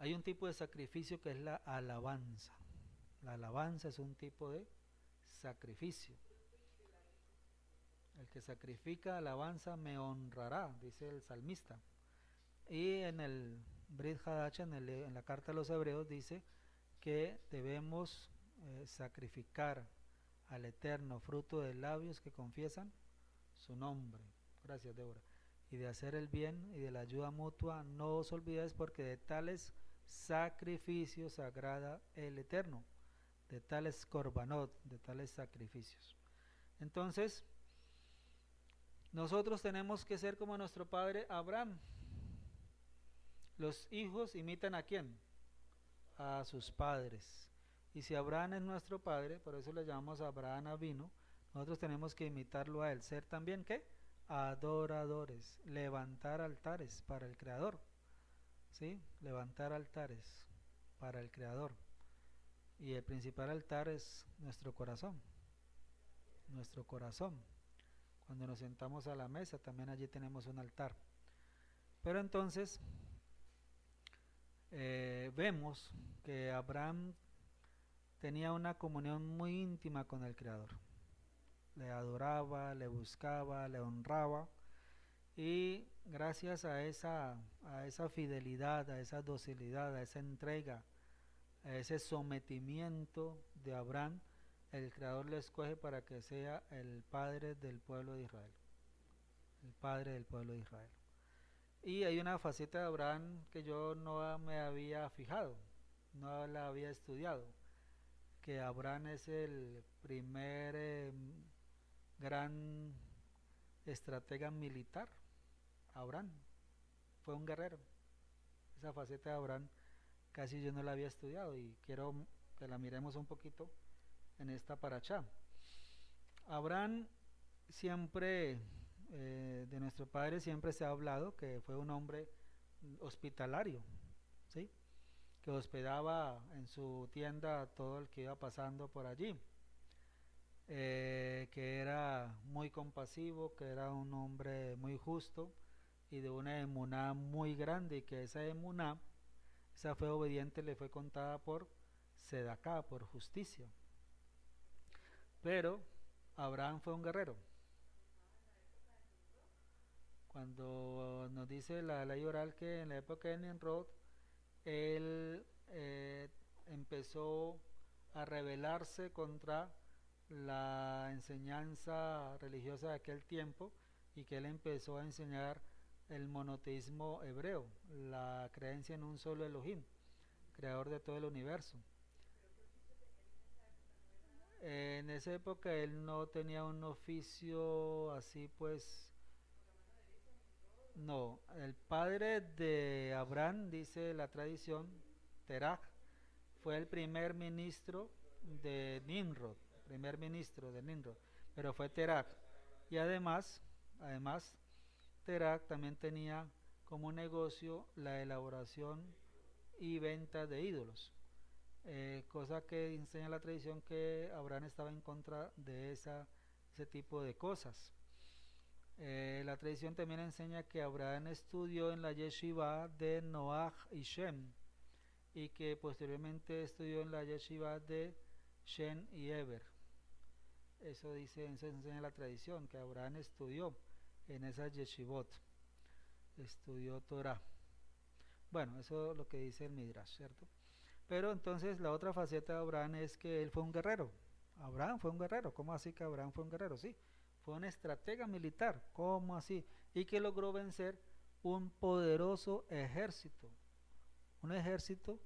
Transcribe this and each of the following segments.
Hay un tipo de sacrificio que es la alabanza. La alabanza es un tipo de sacrificio. El que sacrifica alabanza me honrará, dice el salmista. Y en el Brit Hadach, en la carta a los hebreos, dice que debemos sacrificar al Eterno fruto de labios que confiesan su nombre. Gracias, Débora. Y de hacer el bien y de la ayuda mutua, no os olvidéis, porque de tales sacrificios agrada el Eterno, de tales korbanot, de tales sacrificios. Entonces, nosotros tenemos que ser como nuestro padre Abraham. Los hijos imitan ¿a quién? A sus padres. Y si Abraham es nuestro padre, por eso le llamamos Abraham Avinu, nosotros tenemos que imitarlo a él. Ser también ¿qué? Adoradores. Levantar altares para el Creador. ¿Sí? Levantar altares para el Creador. Y el principal altar es nuestro corazón. Nuestro corazón. Cuando nos sentamos a la mesa, también allí tenemos un altar. Pero entonces vemos que Abraham tenía una comunión muy íntima con el Creador. Le adoraba, le buscaba, le honraba, y gracias a esa fidelidad, a esa docilidad, a esa entrega, a ese sometimiento de Abraham, el Creador le escoge para que sea el padre del pueblo de Israel. El padre del pueblo de Israel. Y hay una faceta de Abraham que yo no me había fijado, no la había estudiado, que Abraham es el primer gran estratega militar. Abraham fue un guerrero. Esa faceta de Abraham casi yo no la había estudiado y quiero que la miremos un poquito en esta paracha. Abraham siempre, de nuestro padre siempre se ha hablado que fue un hombre hospitalario, ¿sí? Que hospedaba en su tienda a todo el que iba pasando por allí, que era muy compasivo, que era un hombre muy justo y de una emuná muy grande, y que esa emuná, esa fe obediente, le fue contada por sedaká, por justicia. Pero Abraham fue un guerrero. Cuando nos dice la ley oral que en la época de Nimrod, él empezó a rebelarse contra la enseñanza religiosa de aquel tiempo, y que él empezó a enseñar el monoteísmo hebreo, la creencia en un solo Elohim, creador de todo el universo. En esa época él no tenía un oficio así, pues no. El padre de Abraham, dice la tradición, Terach, fue el primer ministro de Nimrod, pero fue Terach. Y además Terach también tenía como negocio la elaboración y venta de ídolos, cosa que enseña la tradición que Abraham estaba en contra de ese tipo de cosas. La tradición también enseña que Abraham estudió en la yeshiva de Noach y Shem, y que posteriormente estudió en la yeshiva de Shem y Eber. Eso enseña la tradición, que Abraham estudió en esas yeshivot, estudió Torah. Bueno, eso es lo que dice el Midrash, ¿cierto? Pero entonces la otra faceta de Abraham es que él fue un guerrero. Abraham fue un guerrero. ¿Cómo así que Abraham fue un guerrero? Sí, fue un estratega militar. ¿Cómo así? Y que logró vencer un poderoso ejército. Un ejército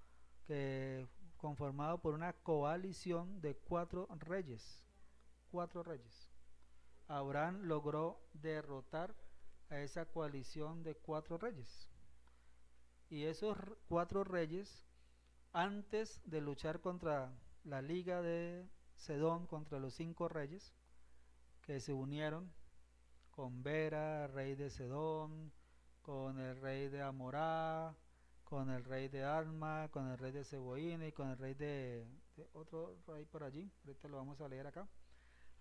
que conformado por una coalición de 4 reyes. 4 reyes. Abraham logró derrotar a esa coalición de 4 reyes. Y esos 4 reyes, antes de luchar contra la liga de Sedón, contra los 5 reyes que se unieron con Bera, rey de Sedón, con el rey de Amorá, con el rey de Alma, con el rey de Seboín y con el rey de otro rey por allí, ahorita lo vamos a leer acá.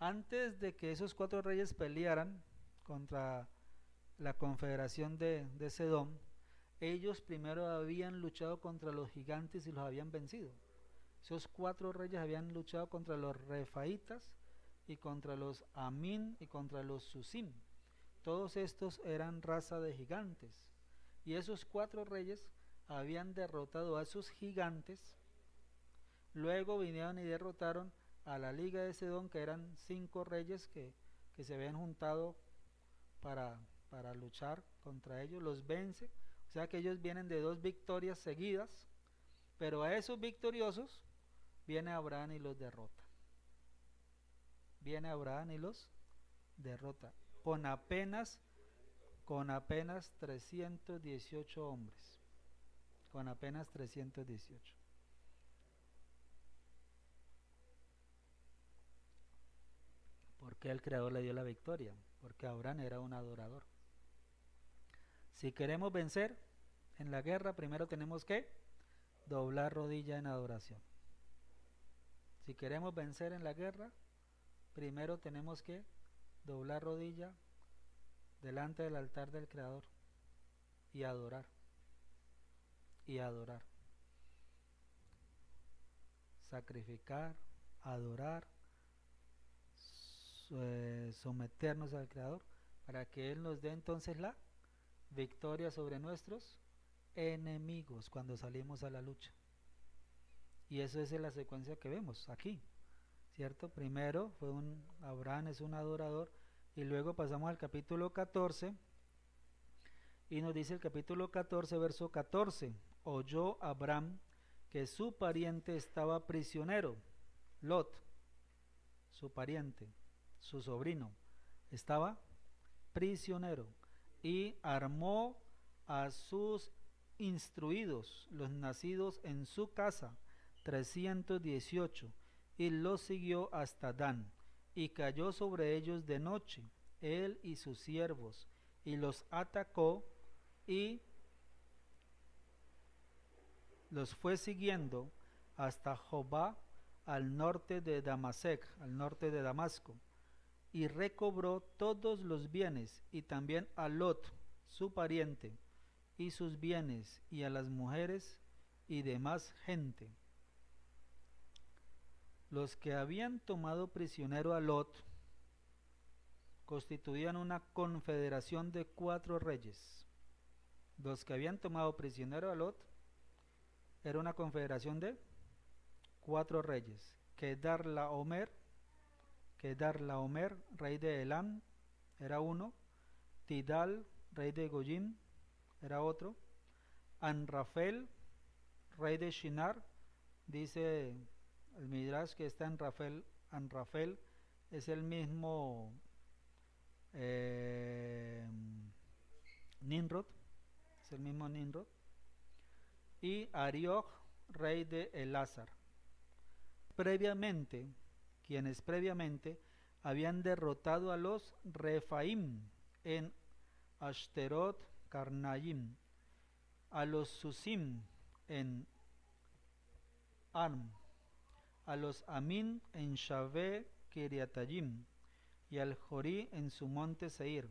Antes de que esos 4 reyes pelearan contra la confederación de Sedón, ellos primero habían luchado contra los gigantes y los habían vencido. Esos 4 reyes habían luchado contra los refaitas y contra los amín y contra los susim. Todos estos eran raza de gigantes. Y esos 4 reyes habían derrotado a sus gigantes. Luego vinieron y derrotaron a la liga de Sedón, que eran 5 reyes que se habían juntado para luchar contra ellos. Los vence. O sea que ellos vienen de 2 victorias seguidas. Pero a esos victoriosos viene Abraham y los derrota. Viene Abraham y los derrota. Con apenas 318 hombres. Con apenas 318. ¿Por qué el Creador le dio la victoria? Porque Abraham era un adorador. Si queremos vencer en la guerra, primero tenemos que doblar rodilla en adoración. Si queremos vencer en la guerra, primero tenemos que doblar rodilla delante del altar del Creador y adorar. Y adorar. Sacrificar, adorar, someternos al Creador para que Él nos dé entonces la victoria sobre nuestros enemigos cuando salimos a la lucha. Y eso es la secuencia que vemos aquí, ¿cierto? Primero fue Abraham es un adorador, y luego pasamos al capítulo 14 y nos dice el capítulo 14, verso 14: oyó Abraham que su pariente estaba prisionero, Lot, su pariente, su sobrino, estaba prisionero, y armó a sus instruidos, los nacidos en su casa, 318, y los siguió hasta Dan, y cayó sobre ellos de noche, él y sus siervos, y los atacó, y los fue siguiendo hasta Jobá, al norte de Damasec, al norte de Damasco, y recobró todos los bienes, y también a Lot, su pariente, y sus bienes, y a las mujeres y demás gente. Los que habían tomado prisionero a Lot constituían una confederación de 4 reyes. Los que habían tomado prisionero a Lot era una confederación de 4 reyes. Kedar-Laomer, rey de Elam, era uno. Tidal, rey de Goyim, era otro. Anrafel, rey de Shinar, dice el Midrash que está en Anrafel es el mismo Nimrod, es el mismo Nimrod. Y Arioch, rey de Elazar. Quienes previamente habían derrotado a los Refaim en Ashterot Karnaim, a los Susim en Arm, a los Amín en Shave Kiriatayim, y al Jorí en su monte Seir,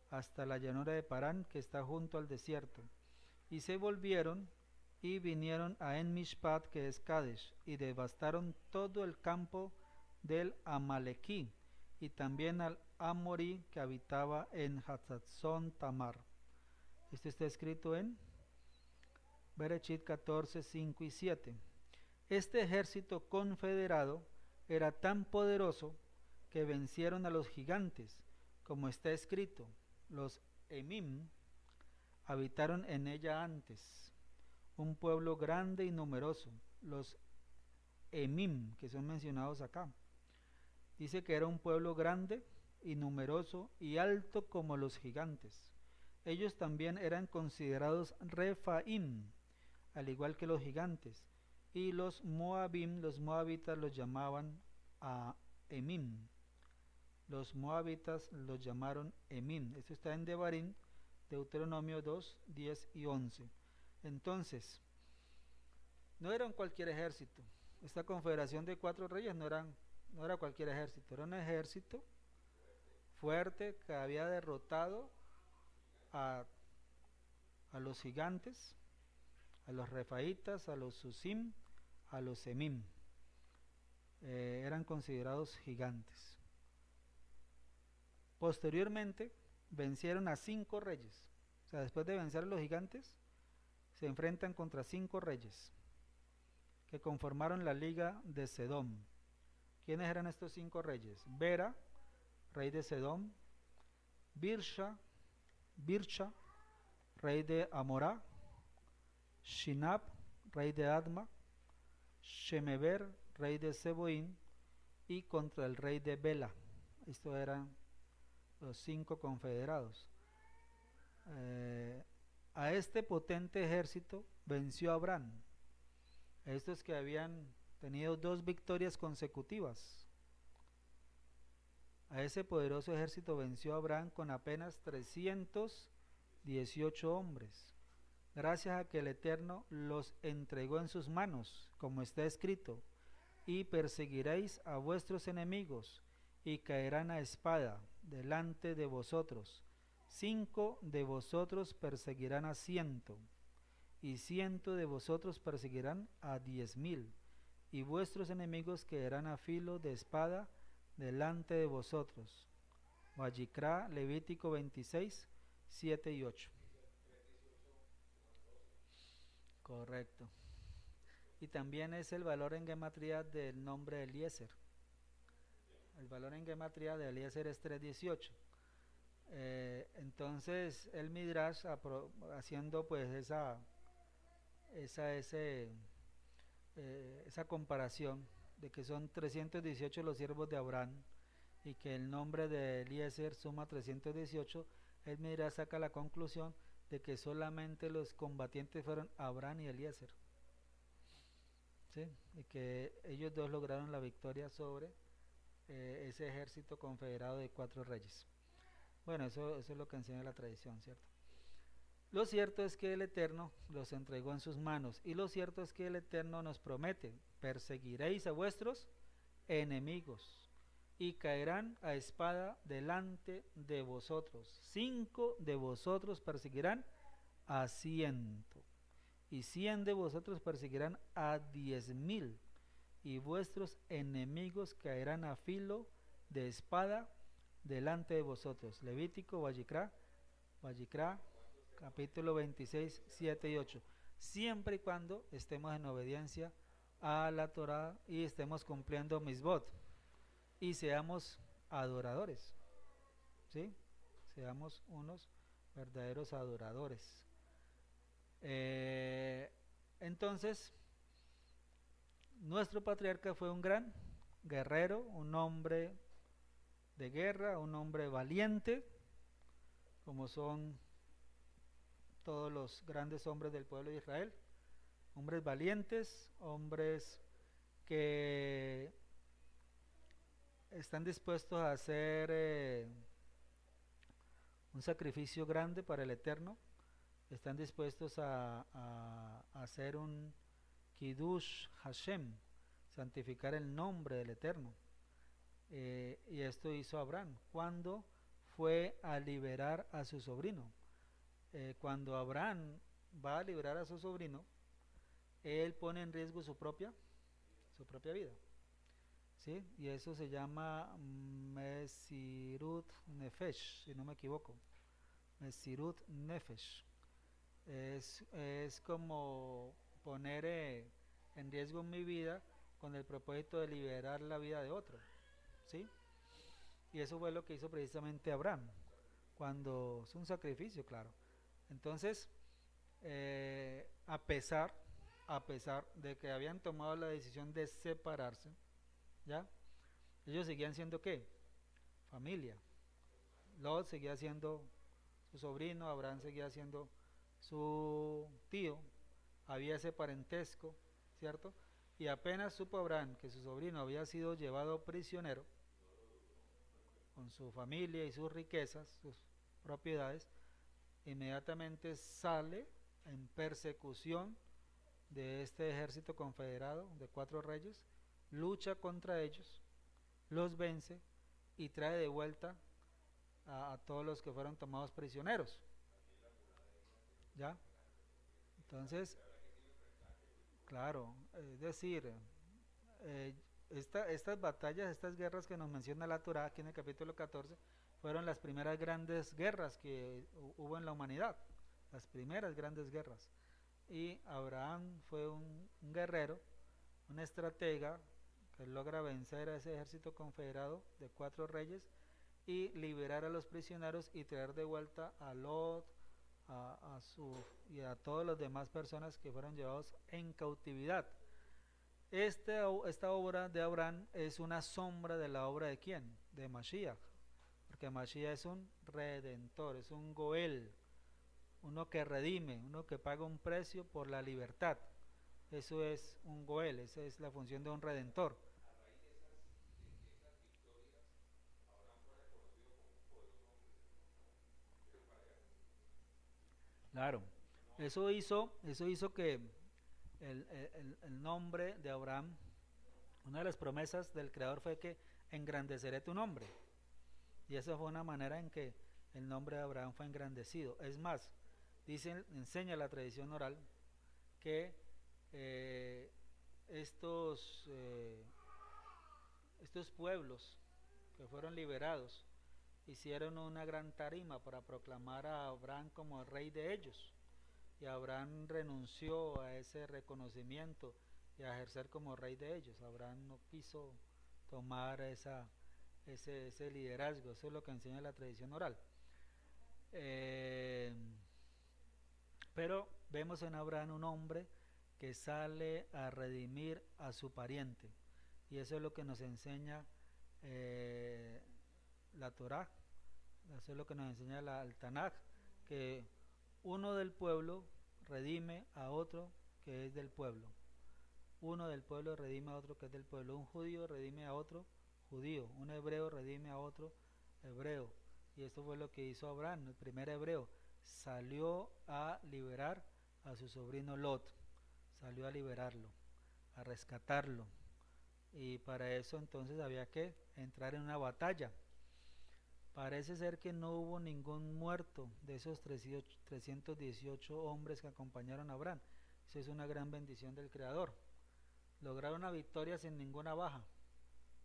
hasta la llanura de Parán, que está junto al desierto. Y se volvieron y vinieron a En-Mishpat, que es Kadesh, y devastaron todo el campo del Amalequí, y también al Amorí, que habitaba en Hatzatzón Tamar. Esto está escrito en Berechit 14, 5 y 7. Este ejército confederado era tan poderoso que vencieron a los gigantes, como está escrito: los Emim habitaron en ella antes, un pueblo grande y numeroso. Los Emim, que son mencionados acá, dice que era un pueblo grande y numeroso y alto como los gigantes. Ellos también eran considerados Refaim, al igual que los gigantes. Y los Moabim, los moabitas, los llamaban a Emim. Los moabitas los llamaron Emim. Esto está en Devarim, Deuteronomio 2, 10 y 11. Entonces, no era cualquier ejército. Esta confederación de 4 reyes no era cualquier ejército. Era un ejército fuerte que había derrotado a a los gigantes, a los refaitas, a los susim, a los semim. Eran considerados gigantes. Posteriormente vencieron a 5 reyes. O sea, después de vencer a los gigantes, se enfrentan contra 5 reyes que conformaron la liga de Sedom. ¿Quiénes eran estos 5 reyes? Bera, rey de Sedom; Birsha, rey de Amorá; Shinab, rey de Adma; Shemeber, rey de Seboín, y contra el rey de Bela. Estos eran los 5 confederados. A este potente ejército venció Abraham. Estos que habían tenido 2 victorias consecutivas. A ese poderoso ejército venció Abraham con apenas 318 hombres, gracias a que el Eterno los entregó en sus manos, como está escrito: y perseguiréis a vuestros enemigos, y caerán a espada delante de vosotros. 5 de vosotros perseguirán a 100, y 100 de vosotros perseguirán a 10,000, y vuestros enemigos caerán a filo de espada delante de vosotros. Vayikra, Levítico 26, 7 y 8. Correcto. Y también es el valor en gematría del nombre de Eliezer. El valor en gematría de Eliezer es 318. Entonces el Midrash, haciendo pues esa comparación de que son 318 los siervos de Abraham y que el nombre de Eliezer suma 318, el Midrash saca la conclusión de que solamente los combatientes fueron Abraham y Eliezer, ¿sí? Y que ellos dos lograron la victoria sobre ese ejército confederado de 4 reyes. Bueno, eso es lo que enseña la tradición, ¿cierto? Lo cierto es que el Eterno los entregó en sus manos, y lo cierto es que el Eterno nos promete: perseguiréis a vuestros enemigos, y caerán a espada delante de vosotros. 5 de vosotros perseguirán a 100, y 100 de vosotros perseguirán a 10,000, y vuestros enemigos caerán a filo de espada delante de vosotros. Levítico, Vayikra, capítulo 26, 7 y 8. Siempre y cuando estemos en obediencia a la Torah y estemos cumpliendo misbot y seamos adoradores, ¿sí? Seamos unos verdaderos adoradores. Entonces, nuestro patriarca fue un gran guerrero, un hombre de guerra, un hombre valiente, como son todos los grandes hombres del pueblo de Israel. Hombres valientes, hombres que están dispuestos a hacer un sacrificio grande para el Eterno, están dispuestos a hacer un Kiddush Hashem, santificar el nombre del Eterno. Y esto hizo Abraham cuando fue a liberar a su sobrino. Cuando Abraham va a liberar a su sobrino, él pone en riesgo su propia vida, ¿sí? Y eso se llama Mesirut Nefesh, si no me equivoco. Mesirut Nefesh es como poner en riesgo mi vida con el propósito de liberar la vida de otro, ¿sí? Y eso fue lo que hizo precisamente Abraham, cuando es un sacrificio, claro. Entonces, a pesar de que habían tomado la decisión de separarse, ¿ya? Ellos seguían siendo ¿qué? Familia. Lot seguía siendo su sobrino, Abraham seguía siendo su tío, había ese parentesco, ¿cierto? Y apenas supo Abraham que su sobrino había sido llevado prisionero con su familia y sus riquezas, sus propiedades, inmediatamente sale en persecución de este ejército confederado de 4 reyes, lucha contra ellos, los vence y trae de vuelta a todos los que fueron tomados prisioneros. ¿ya? Entonces, claro, es decir, eh, estas batallas, estas guerras que nos menciona la Torá aquí en el capítulo 14, fueron las primeras grandes guerras que hubo en la humanidad, las primeras grandes guerras. Y Abraham fue un guerrero, un estratega que logra vencer a ese ejército confederado de 4 reyes y liberar a los prisioneros y traer de vuelta a Lot y a todas las demás personas que fueron llevados en cautividad. Esta obra de Abraham es una sombra de la obra de quién? De Mashiach, porque Mashiach es un redentor, es un Goel, uno que redime, uno que paga un precio por la libertad. Eso es un Goel, esa es la función de un redentor. Claro, eso hizo que el nombre de Abraham, una de las promesas del Creador fue que engrandeceré tu nombre. Y esa fue una manera en que el nombre de Abraham fue engrandecido. Es más, enseña la tradición oral que eh, estos, eh, estos pueblos que fueron liberados hicieron una gran tarima para proclamar a Abraham como el rey de ellos. Y Abraham renunció a ese reconocimiento y a ejercer como rey de ellos. Abraham no quiso tomar ese liderazgo. Eso es lo que enseña la tradición oral. Eh, pero vemos en Abraham un hombre que sale a redimir a su pariente. Y eso es lo que nos enseña la Torá. Eso es lo que nos enseña el Tanaj, que uno del pueblo redime a otro que es del pueblo. Uno del pueblo redime a otro que es del pueblo. Un judío redime a otro judío. Un hebreo redime a otro hebreo. Y esto fue lo que hizo Abraham, el primer hebreo. Salió a liberar a su sobrino Lot. Salió a liberarlo, a rescatarlo. Y para eso entonces había que entrar en una batalla. Parece ser que no hubo ningún muerto de esos 318 hombres que acompañaron a Abraham. Eso es una gran bendición del Creador. Lograr una victoria sin ninguna baja.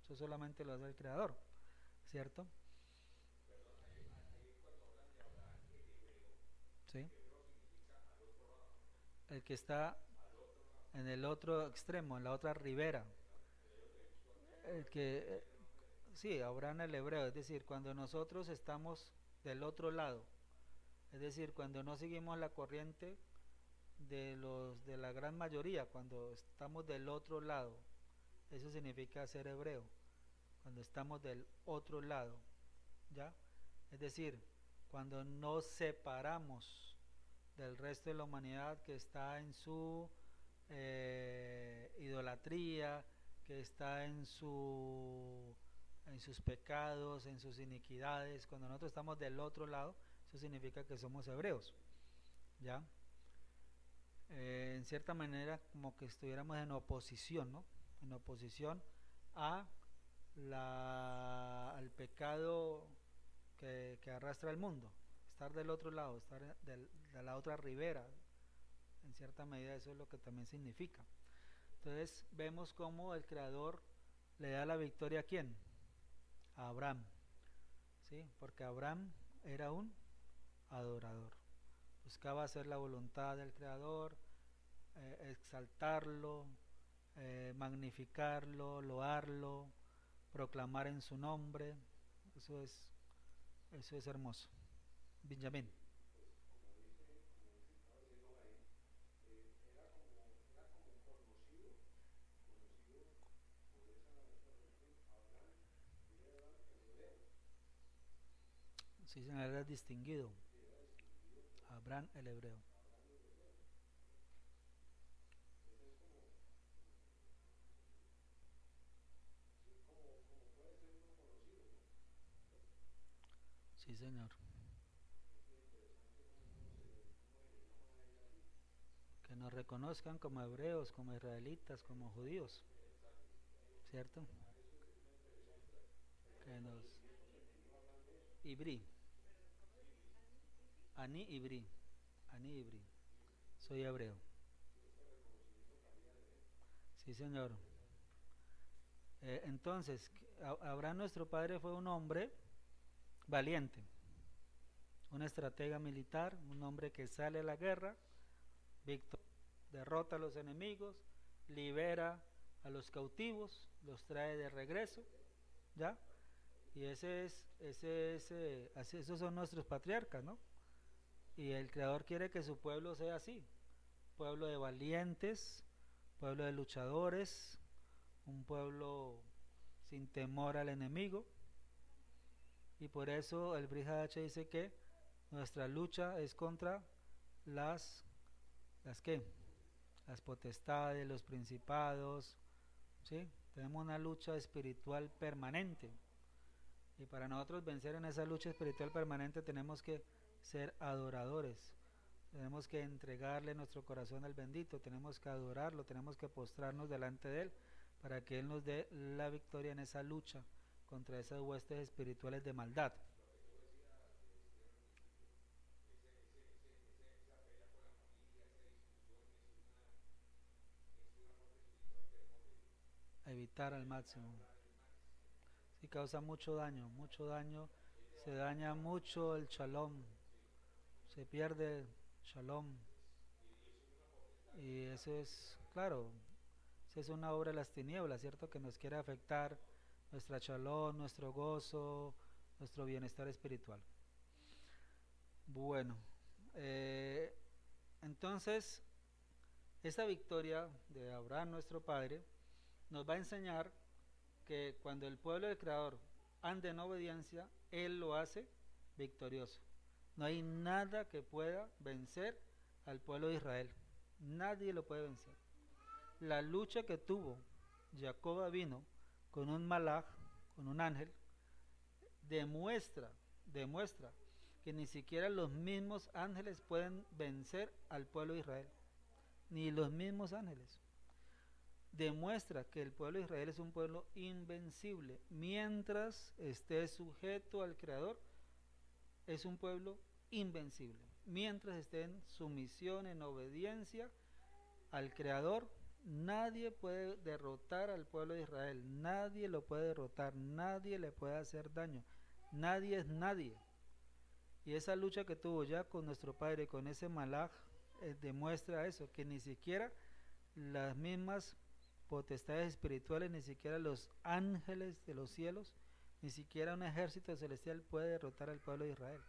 Eso solamente lo hace el Creador, ¿cierto? Sí. El que está en el otro extremo, en la otra ribera. El que, sí, Abraham el hebreo, es decir, cuando nosotros estamos del otro lado, es decir, cuando no seguimos la corriente de la gran mayoría, cuando estamos del otro lado, eso significa ser hebreo, cuando estamos del otro lado, ¿ya? Es decir, cuando nos separamos del resto de la humanidad que está en su idolatría, que está en sus pecados, en sus iniquidades. Cuando nosotros estamos del otro lado, eso significa que somos hebreos, ¿ya? En cierta manera como que estuviéramos en oposición, ¿no? En oposición a al pecado que arrastra el mundo. Estar del otro lado, estar de la otra ribera, en cierta medida eso es lo que también significa. Entonces vemos cómo el Creador le da la victoria a quién, a Abraham, ¿sí? Porque Abraham era un adorador, buscaba hacer la voluntad del Creador, exaltarlo, magnificarlo, loarlo, proclamar en su nombre. Eso es, eso es hermoso. Benjamín. Sí, se era distinguido. Abraham el hebreo. Sí, señor. Que nos reconozcan como hebreos, como israelitas, como judíos, ¿cierto? Que nos... Ibrí, Ani Ibrí, Anibri, soy hebreo. Sí, señor. Entonces, Abraham nuestro padre fue un hombre valiente, un estratega militar, un hombre que sale a la guerra, derrota a los enemigos, libera a los cautivos, los trae de regreso, ¿ya? Y esos son nuestros patriarcas, ¿no? Y el Creador quiere que su pueblo sea así, pueblo de valientes, pueblo de luchadores, un pueblo sin temor al enemigo. Y por eso el Brihadacha dice que nuestra lucha es contra las ¿qué? Las potestades, los principados, ¿sí? Tenemos una lucha espiritual permanente. Y para nosotros vencer en esa lucha espiritual permanente tenemos que ser adoradores. Tenemos que entregarle nuestro corazón al bendito, tenemos que adorarlo, tenemos que postrarnos delante de él para que él nos dé la victoria en esa lucha contra esas huestes espirituales de maldad. A evitar al máximo. Sí, causa mucho daño, se daña mucho el shalom, se pierde shalom. Y eso es, claro, eso es una obra de las tinieblas, ¿cierto? Que nos quiere afectar nuestra shalom, nuestro gozo, nuestro bienestar espiritual. Bueno, eh, entonces, esta victoria de Abraham, nuestro padre, nos va a enseñar que cuando el pueblo del Creador anda en obediencia, Él lo hace victorioso. No hay nada que pueda vencer al pueblo de Israel. Nadie lo puede vencer. La lucha que tuvo Jacob vino con un malach, con un ángel, demuestra que ni siquiera los mismos ángeles pueden vencer al pueblo de Israel. Ni los mismos ángeles. Demuestra que el pueblo de Israel es un pueblo invencible. Mientras esté sujeto al Creador, es un pueblo invencible. Mientras esté en sumisión, en obediencia al Creador, nadie puede derrotar al pueblo de Israel. Nadie lo puede derrotar, nadie le puede hacer daño. Nadie es nadie. Y esa lucha que tuvo ya con nuestro Padre, con ese malaj, demuestra eso, que ni siquiera las mismas potestades espirituales, ni siquiera los ángeles de los cielos, ni siquiera un ejército celestial puede derrotar al pueblo de Israel.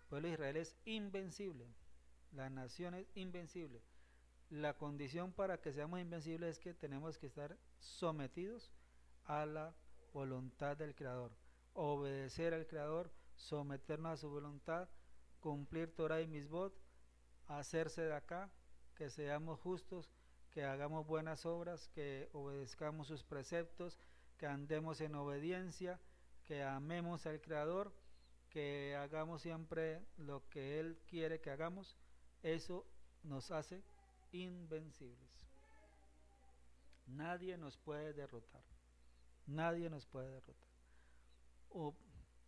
El pueblo de Israel es invencible, la nación es invencible. La condición para que seamos invencibles es que tenemos que estar sometidos a la voluntad del Creador, obedecer al Creador, someternos a su voluntad, cumplir Torah y Misbot, hacerse de acá, que seamos justos, que hagamos buenas obras, que obedezcamos sus preceptos, que andemos en obediencia, que amemos al Creador, que hagamos siempre lo que Él quiere que hagamos. Eso nos hace invencibles. Nadie nos puede derrotar. Nadie nos puede derrotar. O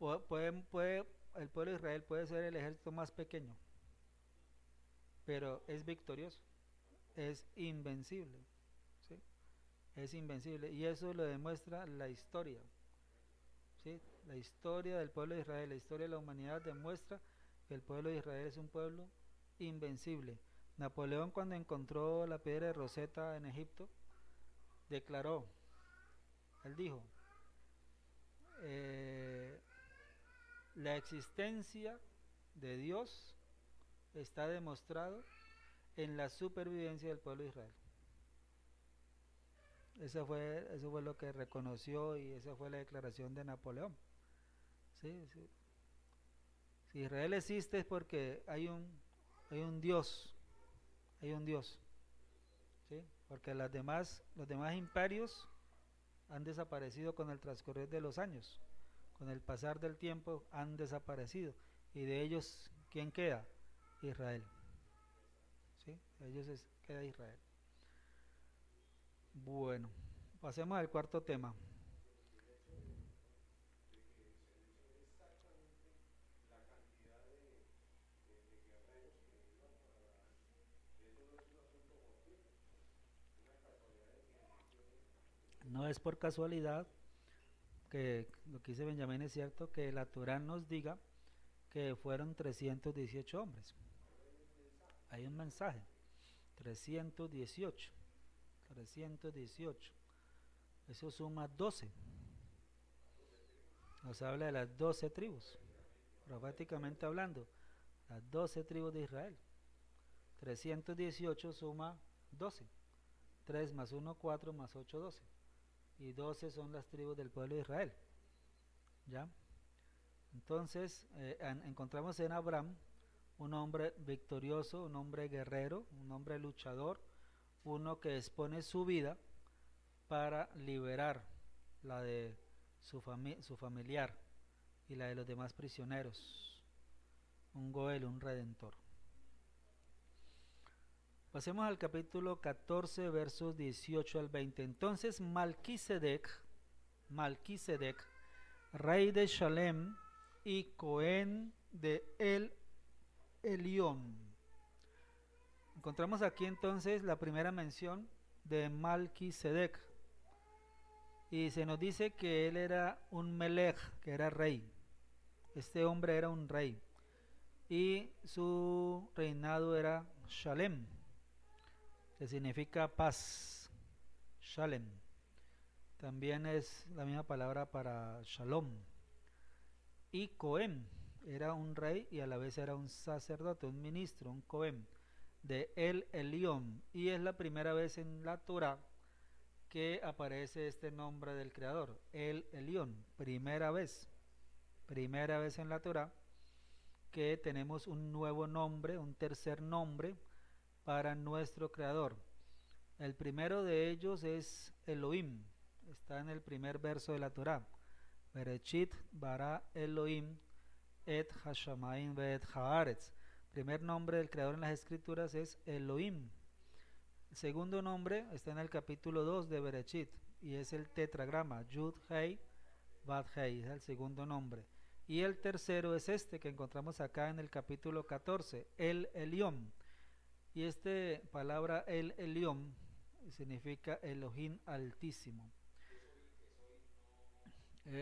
el pueblo de Israel puede ser el ejército más pequeño, pero es victorioso, es invencible, ¿sí? Es invencible, y eso lo demuestra la historia, ¿sí? La historia del pueblo de Israel, la historia de la humanidad demuestra que el pueblo de Israel es un pueblo invencible. Napoleón, cuando encontró la piedra de Rosetta en Egipto, declaró, él dijo, la existencia de Dios está demostrado en la supervivencia del pueblo de Israel. Eso fue lo que reconoció, y esa fue la declaración de Napoleón. ¿Sí? Sí. Si Israel existe es porque hay un Dios, hay un Dios, ¿sí? Porque los demás imperios han desaparecido con el transcurrir de los años, con el pasar del tiempo han desaparecido, y de ellos, ¿quién queda? Israel, ¿sí? De ellos queda Israel. Bueno, pasemos al cuarto tema. No es por casualidad que lo que dice Benjamín es cierto, que la Torá nos diga que fueron 318 hombres. Hay un mensaje, 318, 318. Eso suma 12. Nos habla de las 12 tribus, proféticamente hablando, las 12 tribus de Israel. 318 suma 12. 3 más 1, 4 más 8, 12. Y 12 son las tribus del pueblo de Israel. ¿Ya? Entonces, encontramos en Abraham un hombre victorioso, un hombre guerrero, un hombre luchador, uno que expone su vida para liberar la de su familiar y la de los demás prisioneros. Un Goel, un redentor. Pasemos al capítulo 14, versos 18 al 20. Entonces Malquisedec, rey de Shalem y Cohen de El Elión. Encontramos aquí entonces la primera mención de Malquisedec. Y se nos dice que él era un melech, que era rey. Este hombre era un rey. Y su reinado era Shalem, que significa paz. Shalem. También es la misma palabra para Shalom. Y Cohen era un rey y a la vez era un sacerdote, un ministro, un Cohen de El Elión. Y es la primera vez en la Torá que aparece este nombre del creador, El Elión. Primera vez en la Torá que tenemos un nuevo nombre, un tercer nombre para nuestro creador. El primero de ellos es Elohim, está en el primer verso de la Torá. Bereshit bara Elohim et hashamayim ve'et haaretz. Primer nombre del creador en las escrituras es Elohim. El segundo nombre está en el capítulo 2 de Bereshit y es el tetragrama Yud Hei Bad Hei, es el segundo nombre. Y el tercero es este que encontramos acá en el capítulo 14, El Elión. Y esta palabra El Elión significa Elohim Altísimo.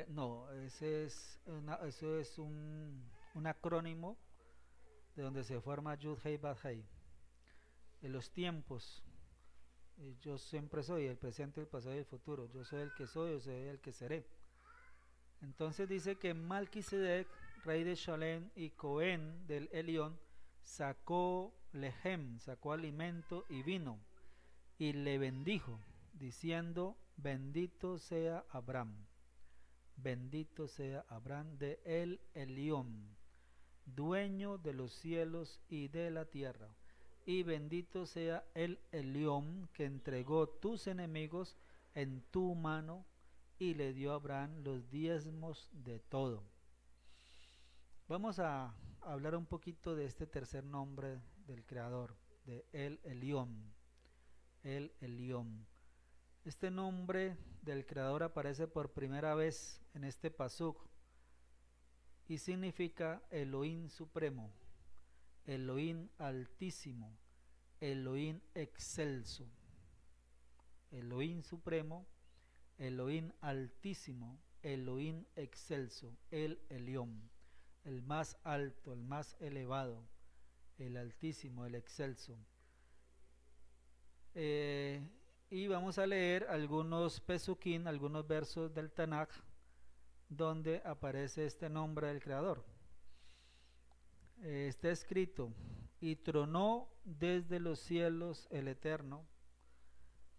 No, eso es un acrónimo de donde se forma Yud Hei Bad Hei. En los tiempos, yo siempre soy el presente, el pasado y el futuro. Yo soy el que soy, yo soy el que seré. Entonces dice que Malquisedec, rey de Shalem y Cohen del Elión, sacó lehem, sacó alimento y vino, y le bendijo, diciendo: bendito sea Abraham de El Elión, dueño de los cielos y de la tierra, y bendito sea El Elión que entregó tus enemigos en tu mano y le dio a Abraham los diezmos de todo. Vamos a hablar un poquito de este tercer nombre del creador, de El Elión. El Elión. Este nombre del creador aparece por primera vez en este pasuk y significa Elohim supremo, Elohim altísimo, Elohim excelso. Elohim supremo, Elohim altísimo, Elohim excelso, El Elión, el más alto, el más elevado, el altísimo, el excelso. Y vamos a leer algunos pesukim, algunos versos del Tanaj, donde aparece este nombre del creador. Está escrito: y tronó desde los cielos el eterno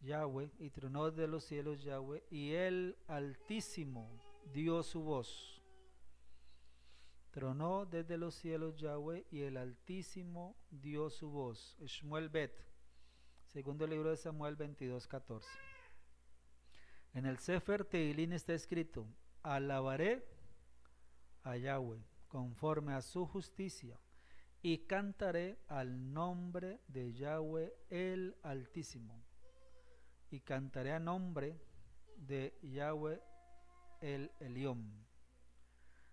Yahweh, y tronó desde los cielos Yahweh, y el Altísimo dio su voz. Tronó desde los cielos Yahweh, y el Altísimo dio su voz. Shmuel Bet, segundo libro de Samuel 22:14. En el Sefer Teilín está escrito: alabaré a Yahweh conforme a su justicia, y cantaré al nombre de Yahweh el Altísimo, y cantaré a nombre de Yahweh el Elión.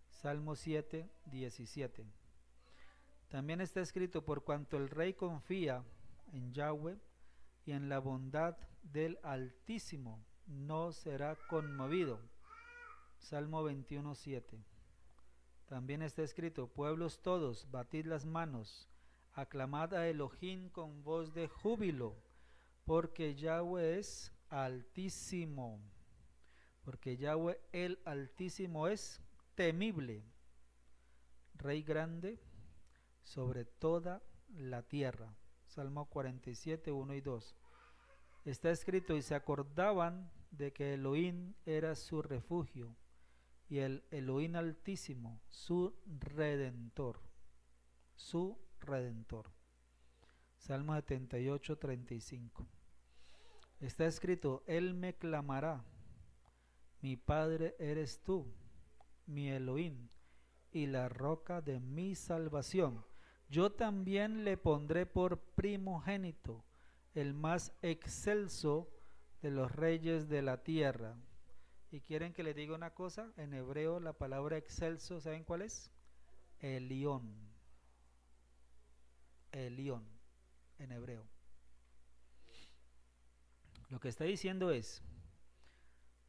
Salmo 7:17. También está escrito: por cuanto el rey confía en Yahweh y en la bondad del Altísimo, no será conmovido. Salmo 21:7. También está escrito: pueblos todos, batid las manos, aclamad a Elohim con voz de júbilo, porque Yahweh es altísimo, porque Yahweh el Altísimo es temible, Rey grande sobre toda la tierra. Salmo 47, 1 y 2. Está escrito: y se acordaban de que Elohim era su refugio, y el Elohim Altísimo su Redentor. Su Redentor. Salmo 78, 35. Está escrito: Él me clamará, mi Padre eres tú, mi Elohim, y la roca de mi salvación. Yo también le pondré por primogénito, el más excelso de los reyes de la tierra. ¿Y quieren que les diga una cosa? En hebreo la palabra excelso, ¿saben cuál es? Elión. Elión, en hebreo. Lo que está diciendo es,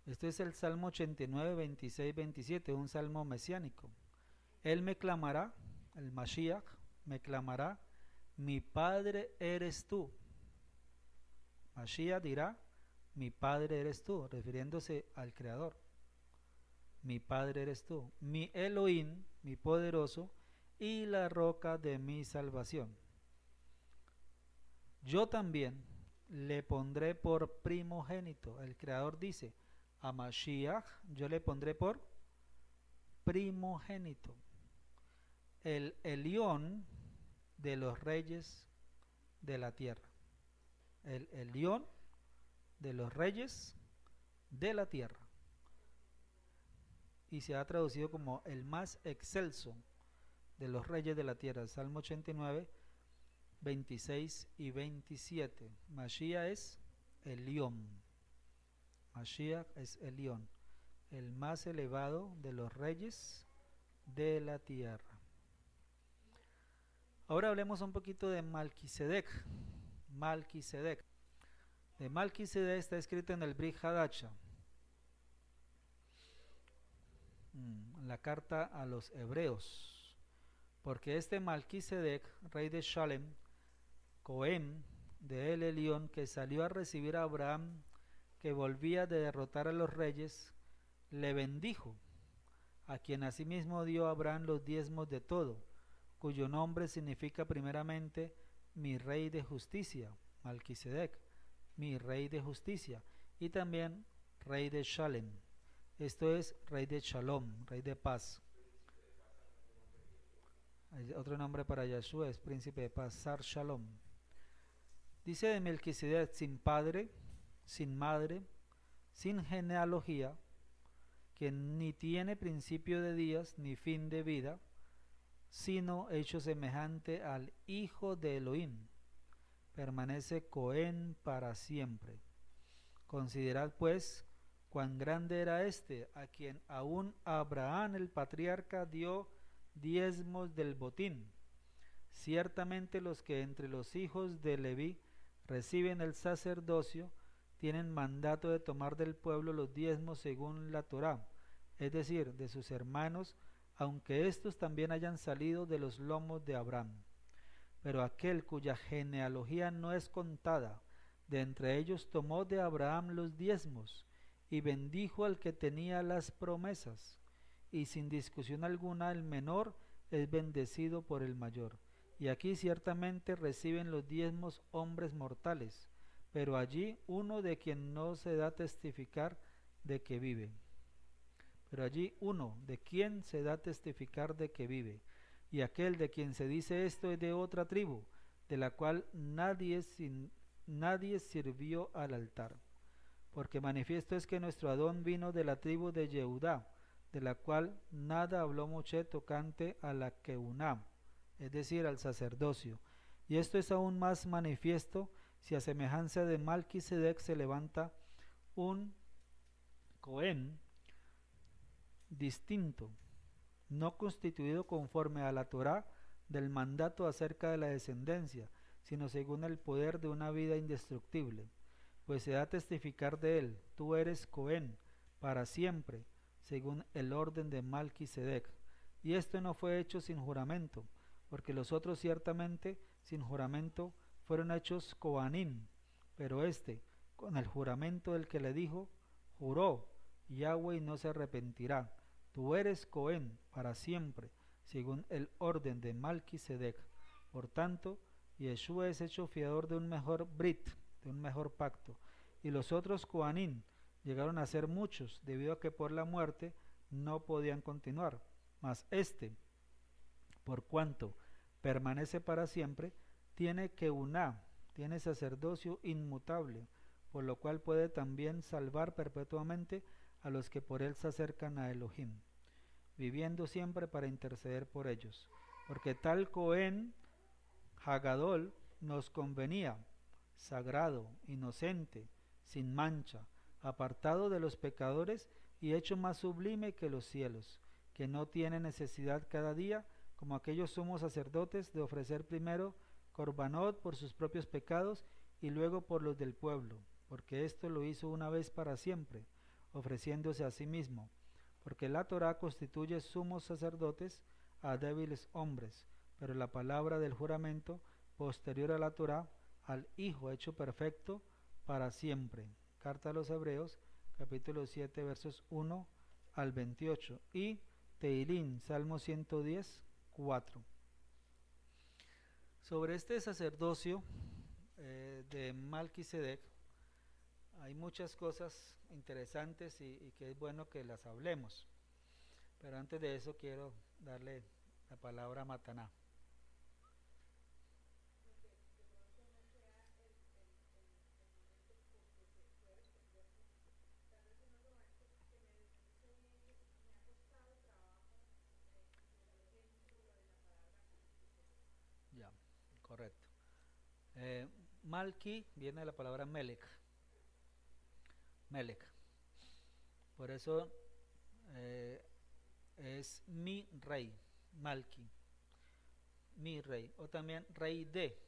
este es el Salmo 89, 26, 27, un salmo mesiánico. Él me clamará, el Mashiach me clamará, mi Padre eres tú. Mashiach dirá, mi Padre eres tú, refiriéndose al Creador. Mi Padre eres tú, mi Elohim, mi poderoso, y la roca de mi salvación. Yo también le pondré por primogénito. El Creador dice, a Mashiach yo le pondré por primogénito, el Elión de los reyes de la tierra. El Elión de los reyes de la tierra. Y se ha traducido como el más excelso de los reyes de la tierra. Salmo 89, 26 y 27. Mashiach es Elión. Mashiach es Elión, el más elevado de los reyes de la tierra. Ahora hablemos un poquito de Malquisedec. Malquisedec. De Malquisedec está escrito en el Brit Hadacha, la carta a los hebreos, porque este Malquisedec, rey de Shalem, Cohen de El Elión, que salió a recibir a Abraham, que volvía de derrotar a los reyes, le bendijo, a quien asimismo dio a Abraham los diezmos de todo, cuyo nombre significa primeramente mi rey de justicia, Malquisedec, mi rey de justicia, y también rey de Shalem, esto es rey de Shalom, rey de paz. Otro nombre para Yahshua es príncipe de paz, Sar Shalom. Dice de Melquisedec: sin padre, sin madre, sin genealogía, que ni tiene principio de días ni fin de vida, sino hecho semejante al Hijo de Elohim, permanece Cohen para siempre. Considerad pues cuán grande era este, a quien aún Abraham el patriarca dio diezmos del botín. Ciertamente los que entre los hijos de Leví reciben el sacerdocio tienen mandato de tomar del pueblo los diezmos según la Torá, es decir, de sus hermanos, aunque éstos también hayan salido de los lomos de Abraham. Pero aquel cuya genealogía no es contada, de entre ellos tomó de Abraham los diezmos, y bendijo al que tenía las promesas, y sin discusión alguna el menor es bendecido por el mayor. Y aquí ciertamente reciben los diezmos hombres mortales, pero allí uno de quien no se da testificar de que vive. Pero allí uno de quien se da testificar de que vive, y aquel de quien se dice esto es de otra tribu, de la cual nadie sirvió al altar. Porque manifiesto es que nuestro Adón vino de la tribu de Yehudá, de la cual nada habló Moshe tocante a la Keuná, es decir, al sacerdocio. Y esto es aún más manifiesto si a semejanza de Malquisedec se levanta un Cohen distinto, no constituido conforme a la Torá del mandato acerca de la descendencia, sino según el poder de una vida indestructible. pues se da a testificar de él, tú eres Cohen para siempre, según el orden de Malquisedec. Y esto no fue hecho sin juramento, porque los otros ciertamente sin juramento fueron hechos Coanim, pero este, con el juramento del que le dijo, juró, Yahweh no se arrepentirá, tú eres Cohen para siempre, según el orden de Malquisedec. Por tanto, Yeshua es hecho fiador de un mejor brit, de un mejor pacto, y los otros Coanim llegaron a ser muchos, debido a que por la muerte no podían continuar, mas este, por cuanto permanece para siempre, tiene keuná, tiene sacerdocio inmutable, por lo cual puede también salvar perpetuamente a los que por él se acercan a Elohim, viviendo siempre para interceder por ellos, porque tal Cohen Hagadol nos convenía, sagrado, inocente, sin mancha, apartado de los pecadores y hecho más sublime que los cielos, que no tiene necesidad cada día, como aquellos sumos sacerdotes, de ofrecer primero corbanot por sus propios pecados y luego por los del pueblo, porque esto lo hizo una vez para siempre, ofreciéndose a sí mismo, porque la Torá constituye sumos sacerdotes a débiles hombres, pero la palabra del juramento posterior a la Torá, al Hijo hecho perfecto para siempre. Carta a los Hebreos, capítulo 7, versos 1 al 28. Y Teilín, Salmo 110, 4. Sobre este sacerdocio de Malquisedec hay muchas cosas interesantes y que es bueno que las hablemos. Pero antes de eso quiero darle la palabra a Mataná. Ya, correcto. Malki viene de la palabra Melech. Melech. Por eso es mi rey, Malki, mi rey. O también rey de,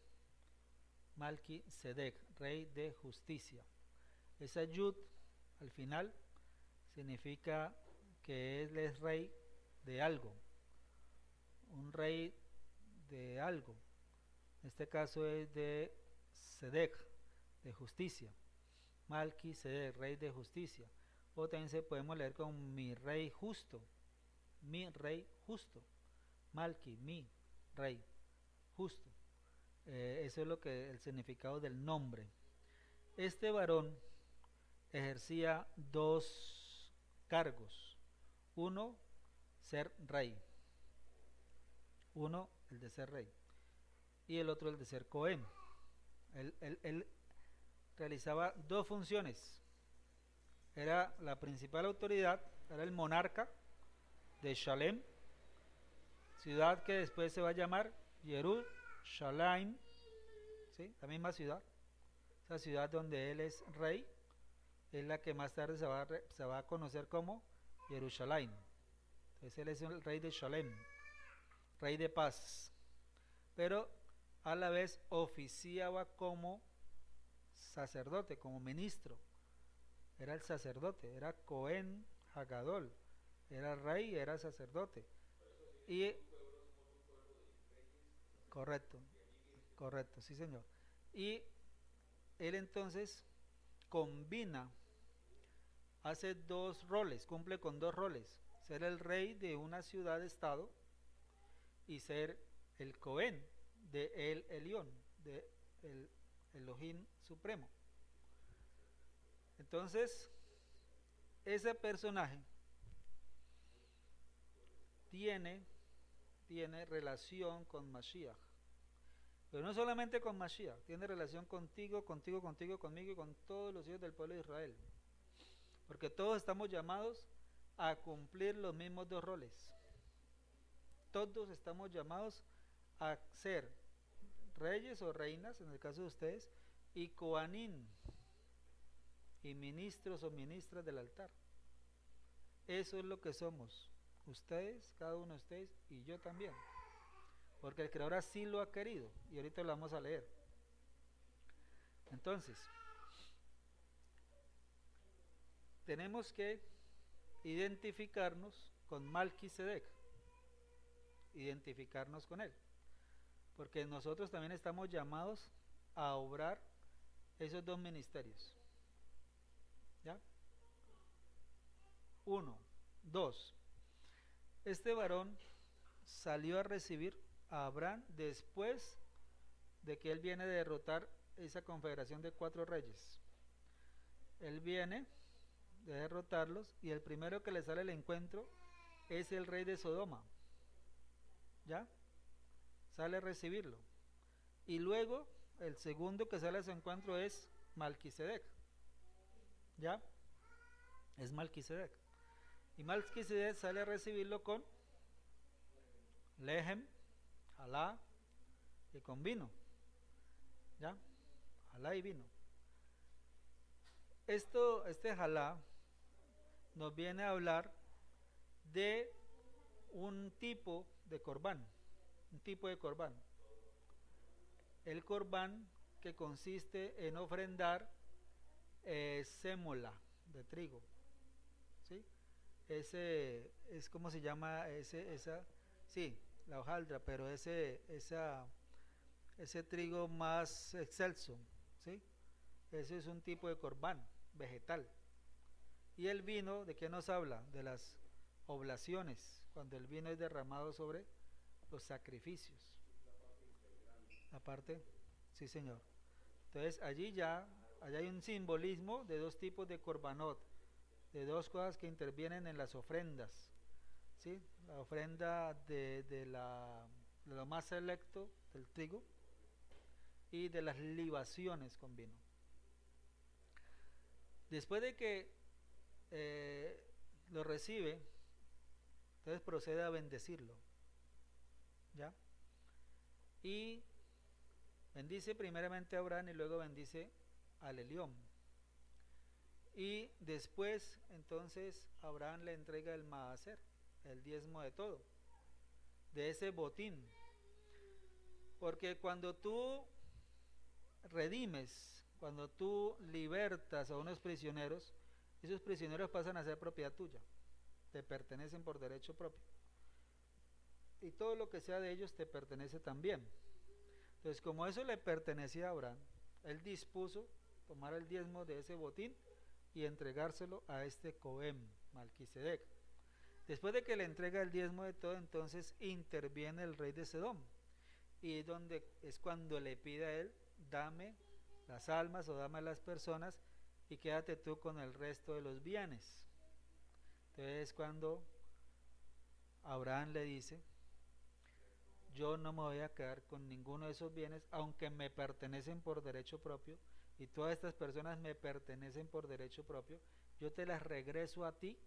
Malki Sedek, rey de justicia. Esa yud al final significa que él es rey de algo, un rey de algo. En este caso es de Sedek, de justicia. Malki Sedek, rey de justicia. O también se podemos leer como mi rey justo, mi rey justo. Malki, mi rey justo. Eso es lo que el significado del nombre. Este varón ejercía dos cargos. Uno, ser rey. Uno, el de ser rey. Y el otro, el de ser Cohen. Él realizaba dos funciones. Era la principal autoridad, era el monarca de Shalem, ciudad que después se va a llamar Jerusalén, ¿sí? La misma ciudad, esa ciudad donde él es rey, es la que más tarde se va a conocer como Jerusalén. Entonces él es el rey de Shalem, rey de paz, pero a la vez oficiaba como sacerdote, como ministro. Era el sacerdote, era Cohen Hagadol, era rey, era sacerdote. Y correcto, correcto, sí señor. Y él entonces combina, hace dos roles, cumple con dos roles: ser el rey de una ciudad-estado y ser el Cohen de el Elión, de el Elohim Supremo. Entonces, ese personaje tiene relación con Mashiach. Pero no solamente con Mashiach, tiene relación contigo, conmigo y con todos los hijos del pueblo de Israel. Porque todos estamos llamados a cumplir los mismos dos roles. Todos estamos llamados a ser reyes o reinas, en el caso de ustedes, y Kohanim, y ministros o ministras del altar. Eso es lo que somos, ustedes, cada uno de ustedes y yo también, porque el Creador así lo ha querido, y ahorita lo vamos a leer. Entonces, tenemos que identificarnos con Malquisedec, identificarnos con él, porque nosotros también estamos llamados a obrar esos dos ministerios. ¿Ya? 1, 2. Este varón salió a recibir a Abraham después de que él viene de derrotar esa confederación de 4 reyes. Él viene de derrotarlos y el primero que le sale al encuentro es el rey de Sodoma. ¿Ya? Sale a recibirlo. Y luego el segundo que sale a su encuentro es Malquisedec. ¿Ya? Es Malquisedec. Y Malquisedec sale a recibirlo con lejem, jalá y con vino. ¿Ya? Jalá y vino. Este jalá nos viene a hablar de un tipo de corbán. Un tipo de corbán. El corbán que consiste en ofrendar sémola de trigo. ¿Sí? Ese es como se llama sí, la hojaldra, pero ese trigo más excelso, ¿sí? Ese es un tipo de corbán vegetal. Y el vino, ¿de qué nos habla? De las oblaciones, cuando el vino es derramado sobre los sacrificios. Aparte, sí señor. Entonces allá hay un simbolismo de dos tipos de corbanot, de dos cosas que intervienen en las ofrendas, ¿sí? La ofrenda de lo más selecto del trigo y de las libaciones con vino. Después de que lo recibe, entonces procede a bendecirlo, ¿ya? Y bendice primeramente a Abraham y luego bendice al Elión. Y después entonces Abraham le entrega el maaser, el diezmo de todo, de ese botín. Porque cuando tú redimes, cuando tú libertas a unos prisioneros, esos prisioneros pasan a ser propiedad tuya, te pertenecen por derecho propio. Y todo lo que sea de ellos te pertenece también. Entonces, como eso le pertenecía a Abraham, él dispuso tomar el diezmo de ese botín y entregárselo a este Cohem, Malquisedec. Después de que le entrega el diezmo de todo, entonces interviene el rey de Sedom. Y es cuando le pide a él, dame las almas o dame las personas y quédate tú con el resto de los bienes. Entonces cuando Abraham le dice, yo no me voy a quedar con ninguno de esos bienes, aunque me pertenecen por derecho propio, y todas estas personas me pertenecen por derecho propio, yo te las regreso a ti,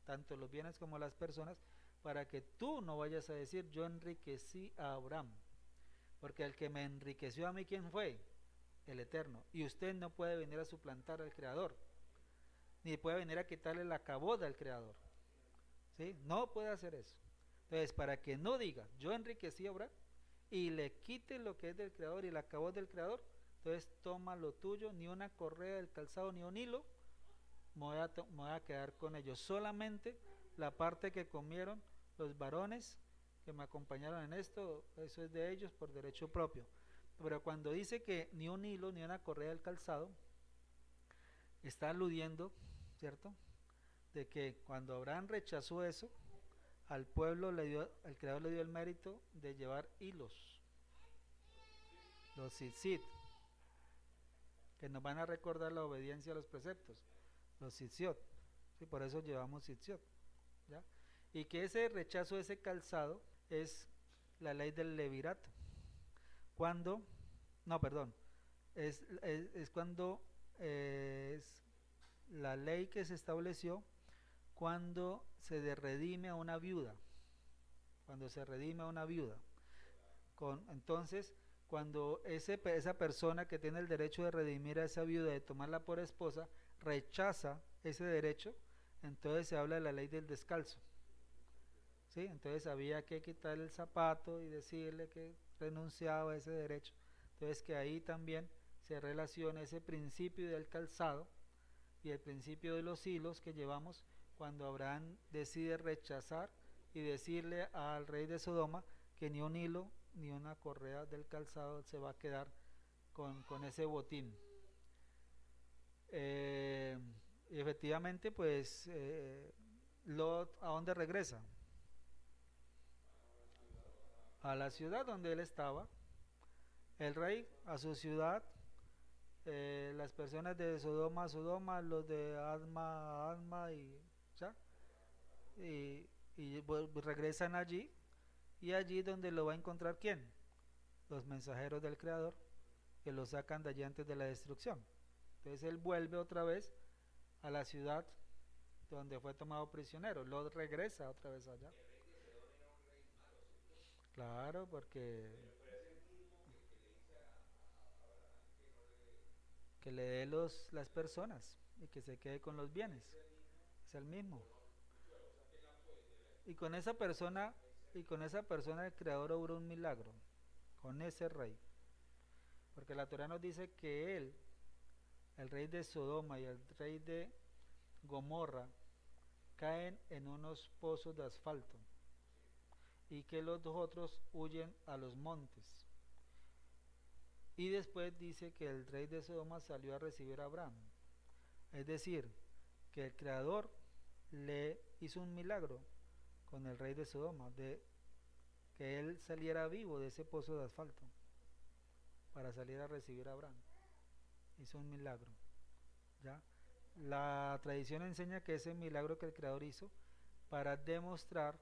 tanto los bienes como las personas, para que tú no vayas a decir, yo enriquecí a Abraham, porque el que me enriqueció a mí, ¿quién fue? El Eterno, y usted no puede venir a suplantar al Creador, ni puede venir a quitarle la caboda al Creador, ¿sí? No puede hacer eso. Entonces, para que no diga, yo enriquecí a Abraham, y le quite lo que es del Creador y la caboda del Creador, entonces toma lo tuyo, ni una correa del calzado, ni un hilo, me voy a quedar con ellos, solamente la parte que comieron los varones que me acompañaron en esto, eso es de ellos por derecho propio. Pero cuando dice que ni un hilo ni una correa del calzado, está aludiendo, ¿cierto?, de que cuando Abraham rechazó eso, al pueblo el Creador le dio el mérito de llevar hilos, los tzitzit, que nos van a recordar la obediencia a los preceptos, los tzitziot, ¿sí? Por eso llevamos tzitziot, ¿ya? Y que ese rechazo, ese calzado, es la ley del levirato. Cuando, no, perdón, es cuando es la ley que se estableció cuando se redime a una viuda, cuando se redime a una viuda. Entonces, cuando esa persona que tiene el derecho de redimir a esa viuda, de tomarla por esposa, rechaza ese derecho, entonces se habla de la ley del descalzo, ¿sí? Entonces había que quitarle el zapato y decirle que renunciaba a ese derecho. Entonces que ahí también se relaciona ese principio del calzado, y el principio de los hilos que llevamos cuando Abraham decide rechazar y decirle al rey de Sodoma que ni un hilo ni una correa del calzado se va a quedar con ese botín. Y efectivamente, pues Lot, ¿a dónde regresa? A la ciudad donde él estaba, el rey a su ciudad, las personas de Sodoma a Sodoma, los de Adma a Adma, y, ¿ya? y regresan allí, y allí donde lo va a encontrar ¿quién? Los mensajeros del Creador, que lo sacan de allí antes de la destrucción. Entonces él vuelve otra vez a la ciudad donde fue tomado prisionero, lo regresa otra vez allá. Claro, porque que le dé las personas y que se quede con los bienes. Es el mismo. Y con esa persona, el creador obró un milagro, con ese rey. Porque la Torah nos dice que él, el rey de Sodoma y el rey de Gomorra, caen en unos pozos de asfalto y que los dos otros huyen a los montes. Y después dice que el rey de Sodoma salió a recibir a Abraham. Es decir, que el Creador le hizo un milagro con el rey de Sodoma, de que él saliera vivo de ese pozo de asfalto para salir a recibir a Abraham. Hizo un milagro, ¿ya? La tradición enseña que ese milagro que el Creador hizo para demostrar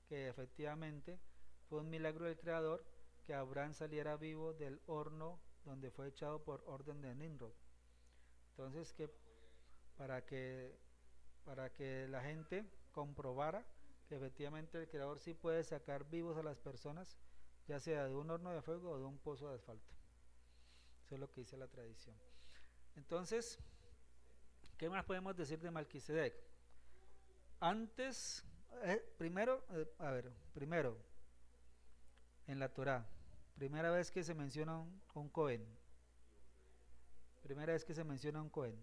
que efectivamente fue un milagro del Creador que Abraham saliera vivo del horno donde fue echado por orden de Nimrod. Entonces, que para que para que la gente comprobara que efectivamente el Creador sí puede sacar vivos a las personas, ya sea de un horno de fuego o de un pozo de asfalto. Eso es lo que dice la tradición. Entonces, ¿qué más podemos decir de Melquisedec? Antes, primero, en la Torá, primera vez que se menciona un Cohen, primera vez que se menciona un Cohen,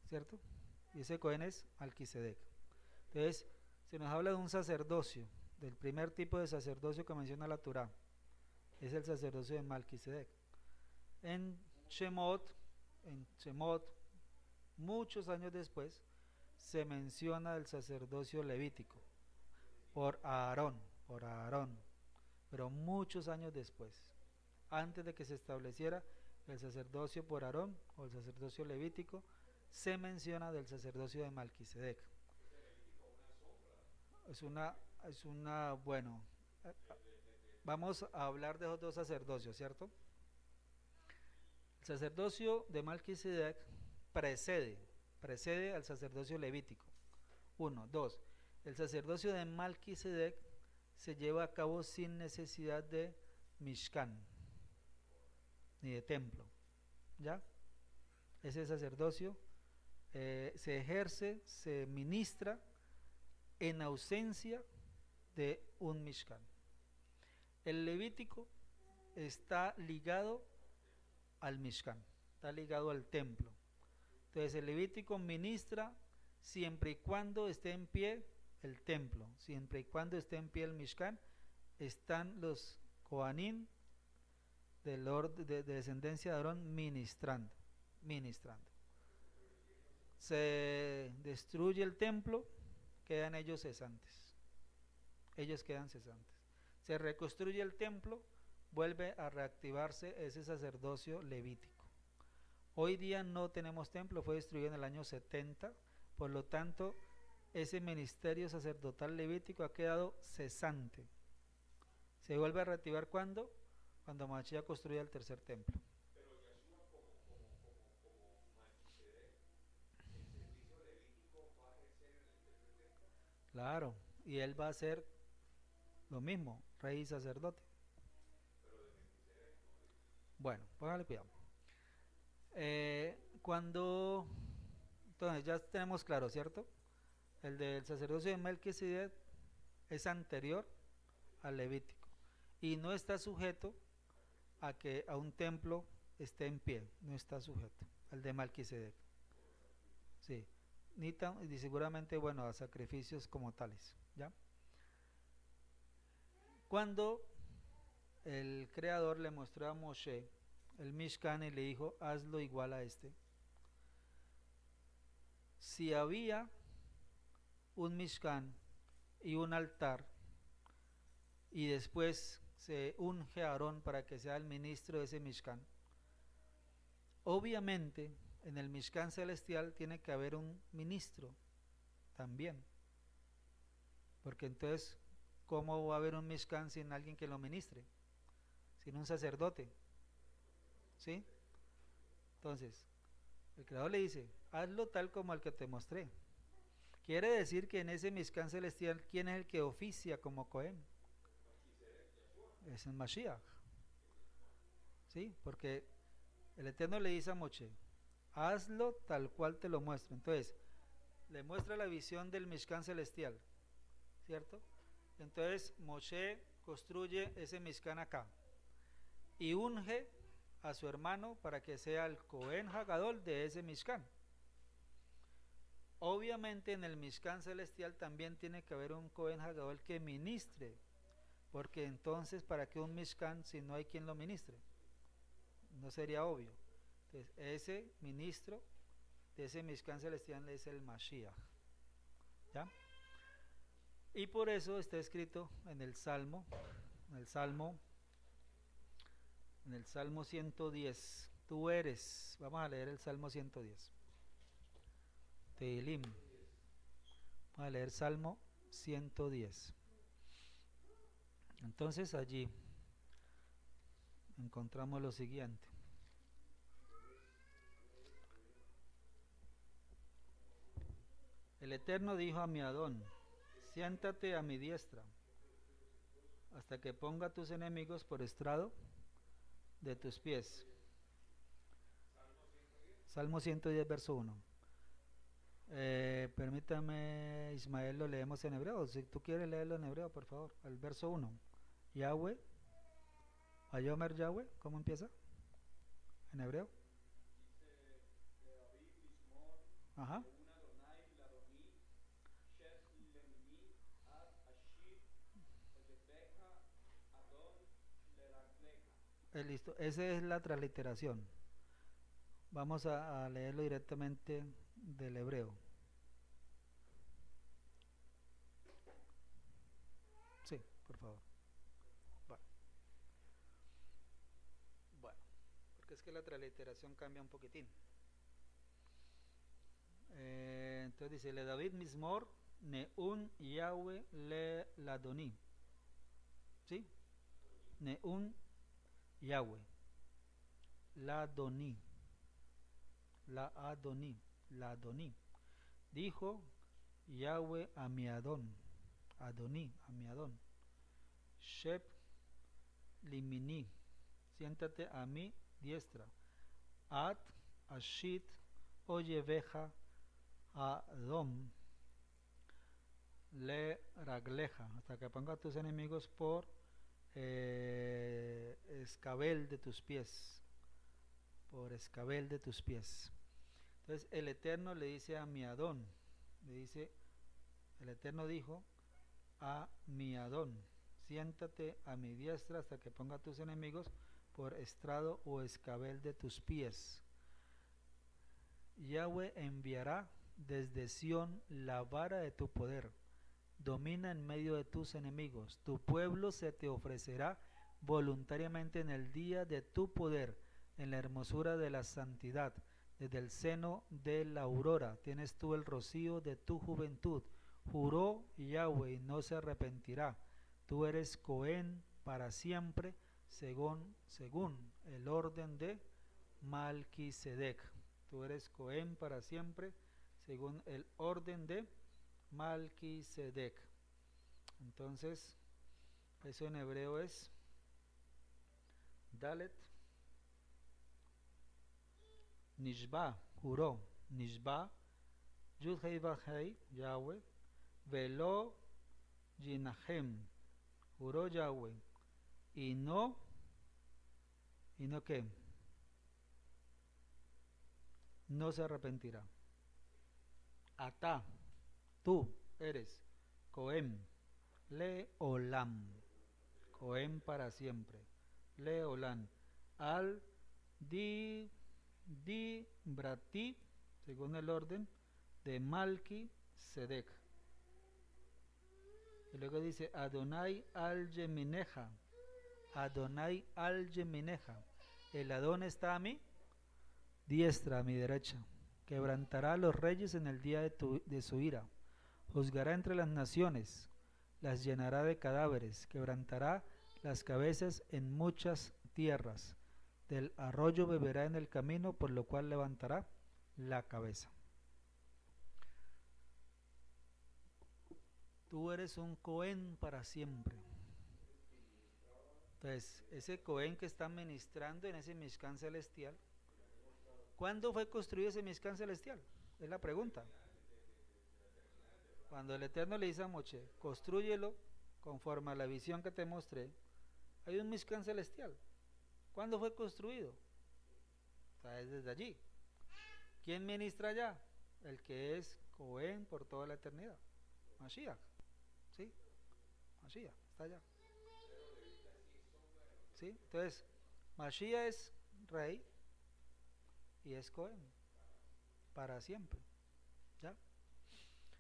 ¿cierto? Y ese Cohen es Melquisedec. Entonces, se nos habla de un sacerdocio, del primer tipo de sacerdocio que menciona la Torá, es el sacerdocio de Melquisedec. En Shemot, muchos años después, se menciona el sacerdocio levítico por Aarón, pero muchos años después, antes de que se estableciera el sacerdocio por Aarón o el sacerdocio levítico, se menciona del sacerdocio de Melquisedec. Bueno, vamos a hablar de esos dos sacerdocios, ¿cierto? El sacerdocio de Melquisedec precede al sacerdocio levítico. 1, 2. El sacerdocio de Melquisedec se lleva a cabo sin necesidad de Mishkan, ni de templo, ¿ya? Ese sacerdocio se ejerce, se ministra en ausencia de un Mishkan. El levítico está ligado al Mishkan, está ligado al templo. Entonces el levítico ministra siempre y cuando esté en pie el templo, siempre y cuando esté en pie el Mishkan, están los Kohanim de descendencia de Aarón ministrando. Se destruye el templo, quedan ellos cesantes. Ellos quedan cesantes. Se reconstruye el templo, vuelve a reactivarse ese sacerdocio levítico. Hoy día no tenemos templo, fue destruido en el año 70, por lo tanto, ese ministerio sacerdotal levítico ha quedado cesante. ¿Se vuelve a reactivar cuándo? Cuando Mashiach construya el tercer templo. Claro, y él va a ser lo mismo, rey y sacerdote. Bueno, póngale cuidado. Entonces ya tenemos claro, ¿cierto? El del sacerdocio de Melquisedec es anterior al levítico y no está sujeto a que a un templo esté en pie, no está sujeto. al de Melquisedec. Sí, y seguramente, bueno, a sacrificios como tales, ¿ya? Cuando el Creador le mostró a Moshe el Mishkan y le dijo, hazlo igual a este. Si había un Mishkan y un altar, y después se unge a Aarón para que sea el ministro de ese Mishkan, obviamente en el Mishkan celestial tiene que haber un ministro también, porque entonces, ¿cómo va a haber un Mishkan sin alguien que lo ministre? Sin un sacerdote, ¿sí? Entonces, el Creador le dice, hazlo tal como el que te mostré. Quiere decir que en ese Mishkan celestial, ¿quién es el que oficia como Cohen? Es el Mashiach, ¿sí? Porque el Eterno le dice a Moshe, hazlo tal cual te lo muestro. Entonces, le muestra la visión del Mishkan celestial, ¿cierto? Entonces, Moshe construye ese Mishkan acá y unge a su hermano para que sea el Cohen Hagadol de ese Mishkan. Obviamente en el Mishkan celestial también tiene que haber un Cohen Hagadol que ministre, porque entonces ¿para qué un Mishkan si no hay quien lo ministre? No sería obvio. Entonces ese ministro de ese Mishkan celestial es el Mashiach, ¿ya? Y por eso está escrito en el Salmo, en el Salmo 110, tú eres, vamos a leer el Salmo 110, Tehilim, vamos a leer Salmo 110. Entonces allí encontramos lo siguiente. El Eterno dijo a mi Adón, siéntate a mi diestra, hasta que ponga a tus enemigos por estrado de tus pies. Salmo 110, verso 1. Permítame, Ismael, lo leemos en hebreo. Si tú quieres leerlo en hebreo, por favor. El verso 1. Yahweh, Ayomer Yahweh, ¿cómo empieza? En hebreo. Ajá. Listo, esa es la transliteración. Vamos a leerlo directamente del hebreo. Sí, por favor. Bueno, porque es que la transliteración cambia un poquitín. Entonces dice, le David Mismor, Neun Yahweh le Ladoni. ¿Sí? Neun Yahweh. Ladoni. La Adoni. La Adoni. Dijo Yahweh a mi Adón. Adoni, a mi Adón. Shep Limini. Siéntate a mi diestra. Ad Ashit Oyeveja Adom le ragleja, hasta que ponga a tus enemigos por escabel de tus pies, por escabel de tus pies. Entonces el Eterno le dice a mi Adón, le dice, el Eterno dijo a mi Adón, siéntate a mi diestra hasta que ponga a tus enemigos por estrado o escabel de tus pies. Yahweh enviará desde Sión la vara de tu poder. Domina en medio de tus enemigos. Tu pueblo se te ofrecerá voluntariamente en el día de tu poder, en la hermosura de la santidad. Desde el seno de la aurora tienes tú el rocío de tu juventud. Juró Yahweh y no se arrepentirá. Tú eres Cohen para siempre, según el orden de Malquisedec. Tú eres Cohen para siempre, según el orden de Malquisedec. Entonces, eso en hebreo es Dalet Nishba, juró, Nishba, Yud Hei Vav Hei, Yahweh, Velo Yinahem, juró Yahweh, y no qué, no se arrepentirá. Atá, tú eres Cohen, Leolam, Cohen para siempre, Leolam, al di brati, según el orden de Malki Sedek. Y luego dice Adonai al Yemineja, Adonai al Yemineja, el Adón está a mi diestra, a mi derecha. Quebrantará a los reyes en el día de su ira, juzgará entre las naciones, las llenará de cadáveres, quebrantará las cabezas en muchas tierras, del arroyo beberá en el camino, por lo cual levantará la cabeza. Tú eres un Cohen para siempre. Entonces, ese Cohen que está ministrando en ese Mishkan celestial, ¿cuándo fue construido ese Mishkan celestial? Es la pregunta. Cuando el Eterno le dice a Moshe, constrúyelo conforme a la visión que te mostré, hay un Mishkan celestial. ¿Cuándo fue construido? O sea, es desde allí. ¿Quién ministra allá? El que es Cohen por toda la eternidad. Mashiach. ¿Sí? Mashiach, está allá. ¿Sí? Entonces, Mashiach es rey y es Cohen para siempre. ¿Ya?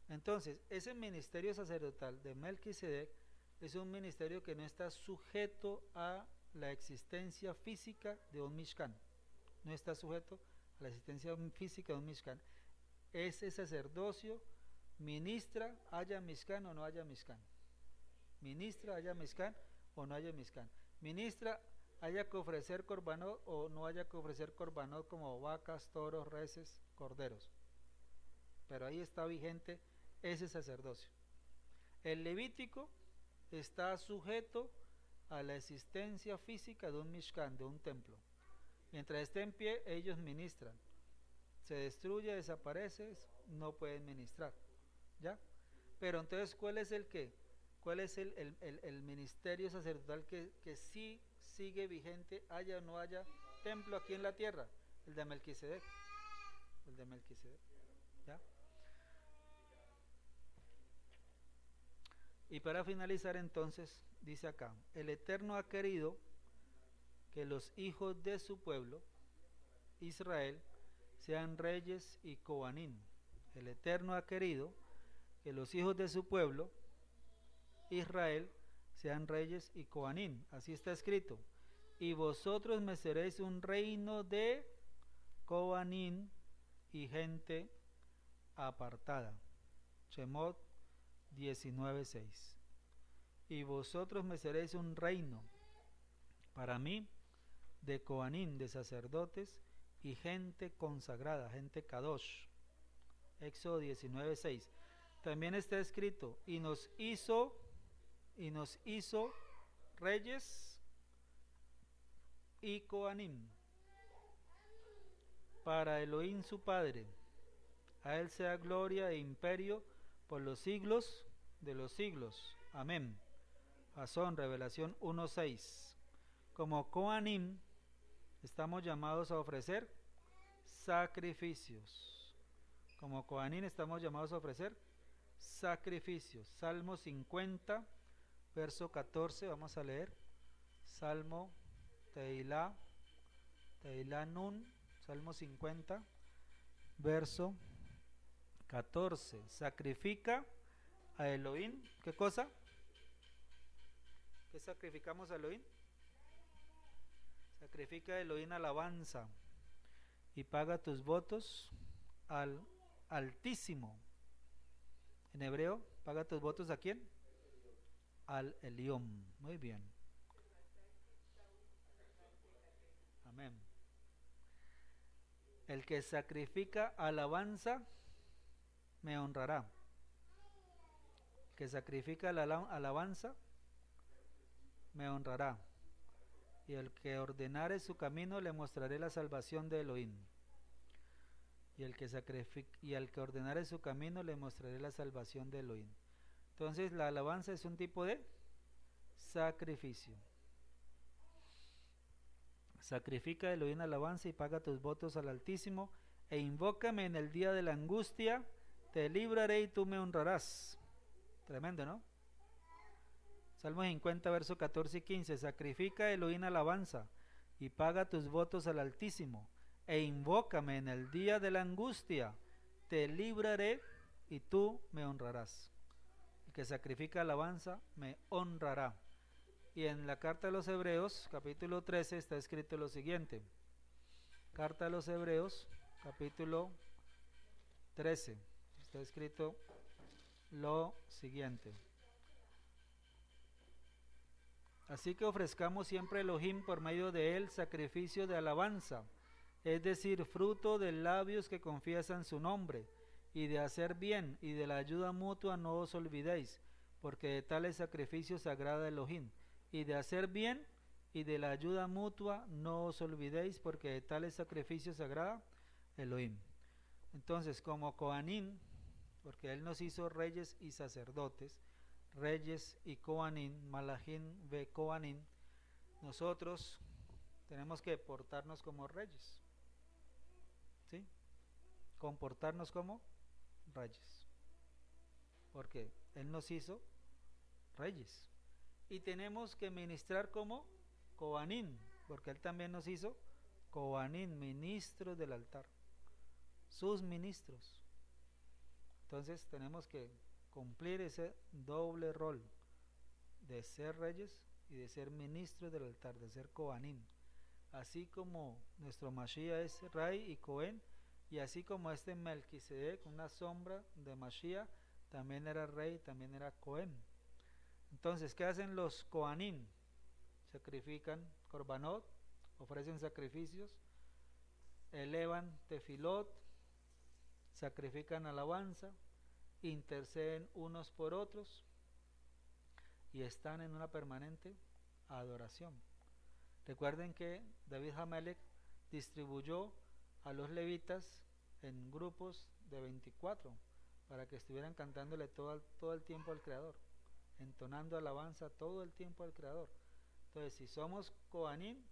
Entonces, ese ministerio sacerdotal de Melquisedec es un ministerio que no está sujeto a la existencia física de un Mishkan. No está sujeto a la existencia física de un Mishkan. Ese sacerdocio ministra, haya Mishkan o no haya Mishkan. Ministra, haya Mishkan o no haya Mishkan. Ministra, haya que ofrecer corbanot o no haya que ofrecer corbanot como vacas, toros, reses, corderos. Pero ahí está vigente ese sacerdocio. El levítico está sujeto a la existencia física de un Mishkan, de un templo. Mientras esté en pie, ellos ministran. Se destruye, desaparece, no pueden ministrar. ¿Ya? Pero entonces, ¿cuál es el qué? ¿Cuál es el ministerio sacerdotal que sí sigue vigente, haya o no haya templo aquí en la tierra? El de Melquisedec. El de Melquisedec. ¿Ya? Y para finalizar entonces, dice acá, el Eterno ha querido que los hijos de su pueblo, Israel, sean reyes y coanim. El Eterno ha querido que los hijos de su pueblo, Israel, sean reyes y coanim. Así está escrito. Y vosotros me seréis un reino de coanim y gente apartada. Shemot 19:6. Y vosotros me seréis un reino para mí de coanim, de sacerdotes y gente consagrada, gente kadosh. Éxodo 19:6. También está escrito, y nos hizo reyes y coanim para Elohim su Padre. A él sea gloria e imperio por los siglos de los siglos. Amén. Jasón, Revelación 1:6. Como coanim estamos llamados a ofrecer sacrificios. Como coanim estamos llamados a ofrecer sacrificios. Salmo 50, verso 14, vamos a leer. Salmo Teilá Nun, Salmo 50, verso 14. Sacrifica a Elohim. ¿Qué cosa? ¿Qué sacrificamos a Elohim? Sacrifica a Elohim alabanza y paga tus votos al Altísimo. En hebreo, paga tus votos ¿a quién? Al Elión. Muy bien. Amén. El que sacrifica alabanza me honrará. El que sacrifica la alabanza me honrará. Y el que ordenare su camino le mostraré la salvación de Elohim. Y al que ordenare su camino le mostraré la salvación de Elohim. Entonces la alabanza es un tipo de sacrificio. Sacrifica a Elohim alabanza y paga tus votos al Altísimo. e invócame en el día de la angustia, te libraré y tú me honrarás. Tremendo, ¿no? Salmo 50, verso 14 y 15. Sacrifica, Elohim, alabanza, y paga tus votos al Altísimo, e invócame en el día de la angustia, te libraré y tú me honrarás. El que sacrifica alabanza me honrará. Y en la carta a los Hebreos, capítulo 13, está escrito lo siguiente. Carta a los Hebreos, capítulo 13, está escrito lo siguiente. Así que ofrezcamos siempre a Elohim por medio de él sacrificio de alabanza, es decir, fruto de labios que confiesan su nombre, y de hacer bien y de la ayuda mutua no os olvidéis, porque de tales sacrificios agrada Elohim. Y de hacer bien y de la ayuda mutua no os olvidéis, porque de tales sacrificios agrada Elohim. Entonces, como Coanim, porque él nos hizo reyes y sacerdotes, reyes y Coanim, Malachim ve Coanim, nosotros tenemos que portarnos como reyes, ¿sí? Comportarnos como reyes, porque él nos hizo reyes, y tenemos que ministrar como Coanim, porque él también nos hizo Coanim, ministros del altar, sus ministros. Entonces tenemos que cumplir ese doble rol de ser reyes y de ser ministros del altar, de ser Coanim. Así como nuestro Mashiach es Rey y Cohen, y así como este Melquisedec, una sombra de Mashiach, también era rey, también era Cohen. Entonces, ¿qué hacen los Coanim? Sacrifican korbanot, ofrecen sacrificios, elevan tefilot, sacrifican alabanza, interceden unos por otros y están en una permanente adoración. Recuerden que David Hamelech distribuyó a los levitas en grupos de 24 para que estuvieran cantándole todo el tiempo al Creador, entonando alabanza todo el tiempo al Creador. Entonces, si somos Coanim,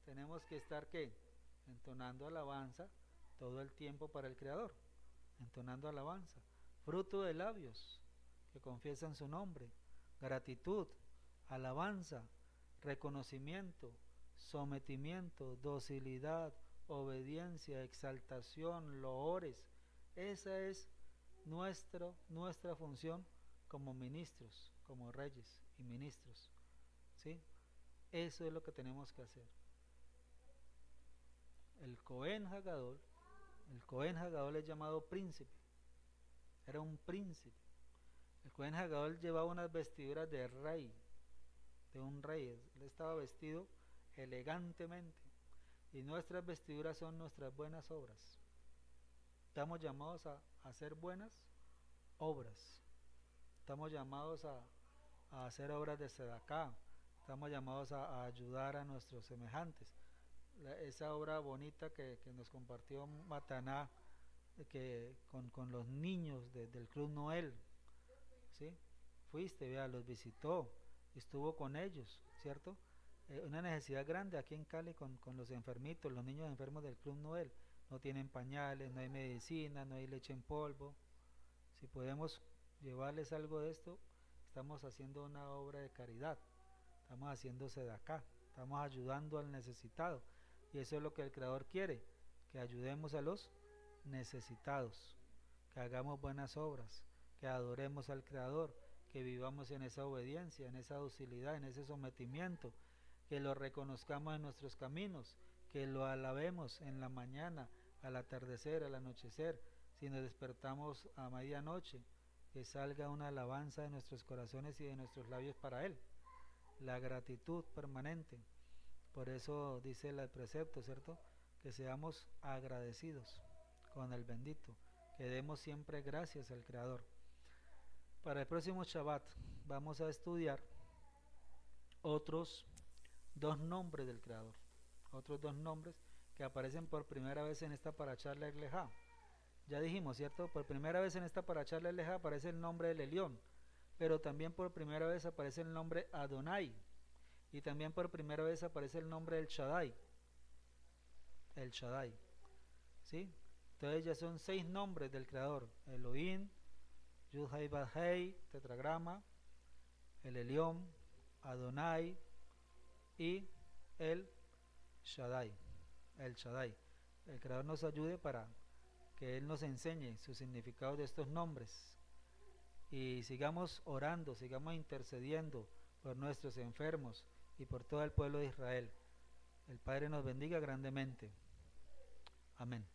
tenemos que estar ¿qué? Entonando alabanza todo el tiempo para el Creador, entonando alabanza, fruto de labios que confiesan su nombre, gratitud, alabanza, reconocimiento, sometimiento, docilidad, obediencia, exaltación, loores. Esa es nuestra función como ministros, como reyes y ministros, ¿sí? Eso es lo que tenemos que hacer. El Cohen Hagadol es llamado príncipe, era un príncipe. El Cohen Hagadol llevaba unas vestiduras de rey, de un rey, él estaba vestido elegantemente, y nuestras vestiduras son nuestras buenas obras. Estamos llamados a hacer buenas obras, estamos llamados a hacer obras de sedaká, estamos llamados a ayudar a nuestros semejantes. Esa obra bonita que nos compartió Mataná, que con los niños del Club Noel, ¿sí? Fuiste, vea, los visitó, estuvo con ellos, ¿cierto? Una necesidad grande aquí en Cali con los enfermitos, los niños enfermos del Club Noel. No tienen pañales, no hay medicina, no hay leche en polvo. Si podemos llevarles algo de esto, estamos haciendo una obra de caridad, estamos haciéndose de acá, estamos ayudando al necesitado, y eso es lo que el Creador quiere, que ayudemos a los necesitados, que hagamos buenas obras, que adoremos al Creador, que vivamos en esa obediencia, en esa docilidad, en ese sometimiento, que lo reconozcamos en nuestros caminos, que lo alabemos en la mañana, al atardecer, al anochecer, si nos despertamos a medianoche, que salga una alabanza de nuestros corazones y de nuestros labios para Él, la gratitud permanente. Por eso dice el precepto, ¿cierto? Que seamos agradecidos con el bendito, que demos siempre gracias al Creador. Para el próximo Shabbat vamos a estudiar otros dos nombres del Creador, otros dos nombres que aparecen por primera vez en esta Parashá Lech Lejá. Ya dijimos, ¿cierto? Por primera vez en esta Parashá Lech Lejá aparece el nombre del Elión, pero también por primera vez aparece el nombre Adonai, y también por primera vez aparece el nombre del Shaddai, ¿sí? Entonces ya son 6 nombres del Creador: Elohim, Yud-Hei-Bad-Hei, tetragrama, el Elión, Adonai y el Shaddai. El Shaddai. El Creador nos ayude para que Él nos enseñe su significado de estos nombres. Y sigamos orando, sigamos intercediendo por nuestros enfermos y por todo el pueblo de Israel. El Padre nos bendiga grandemente. Amén.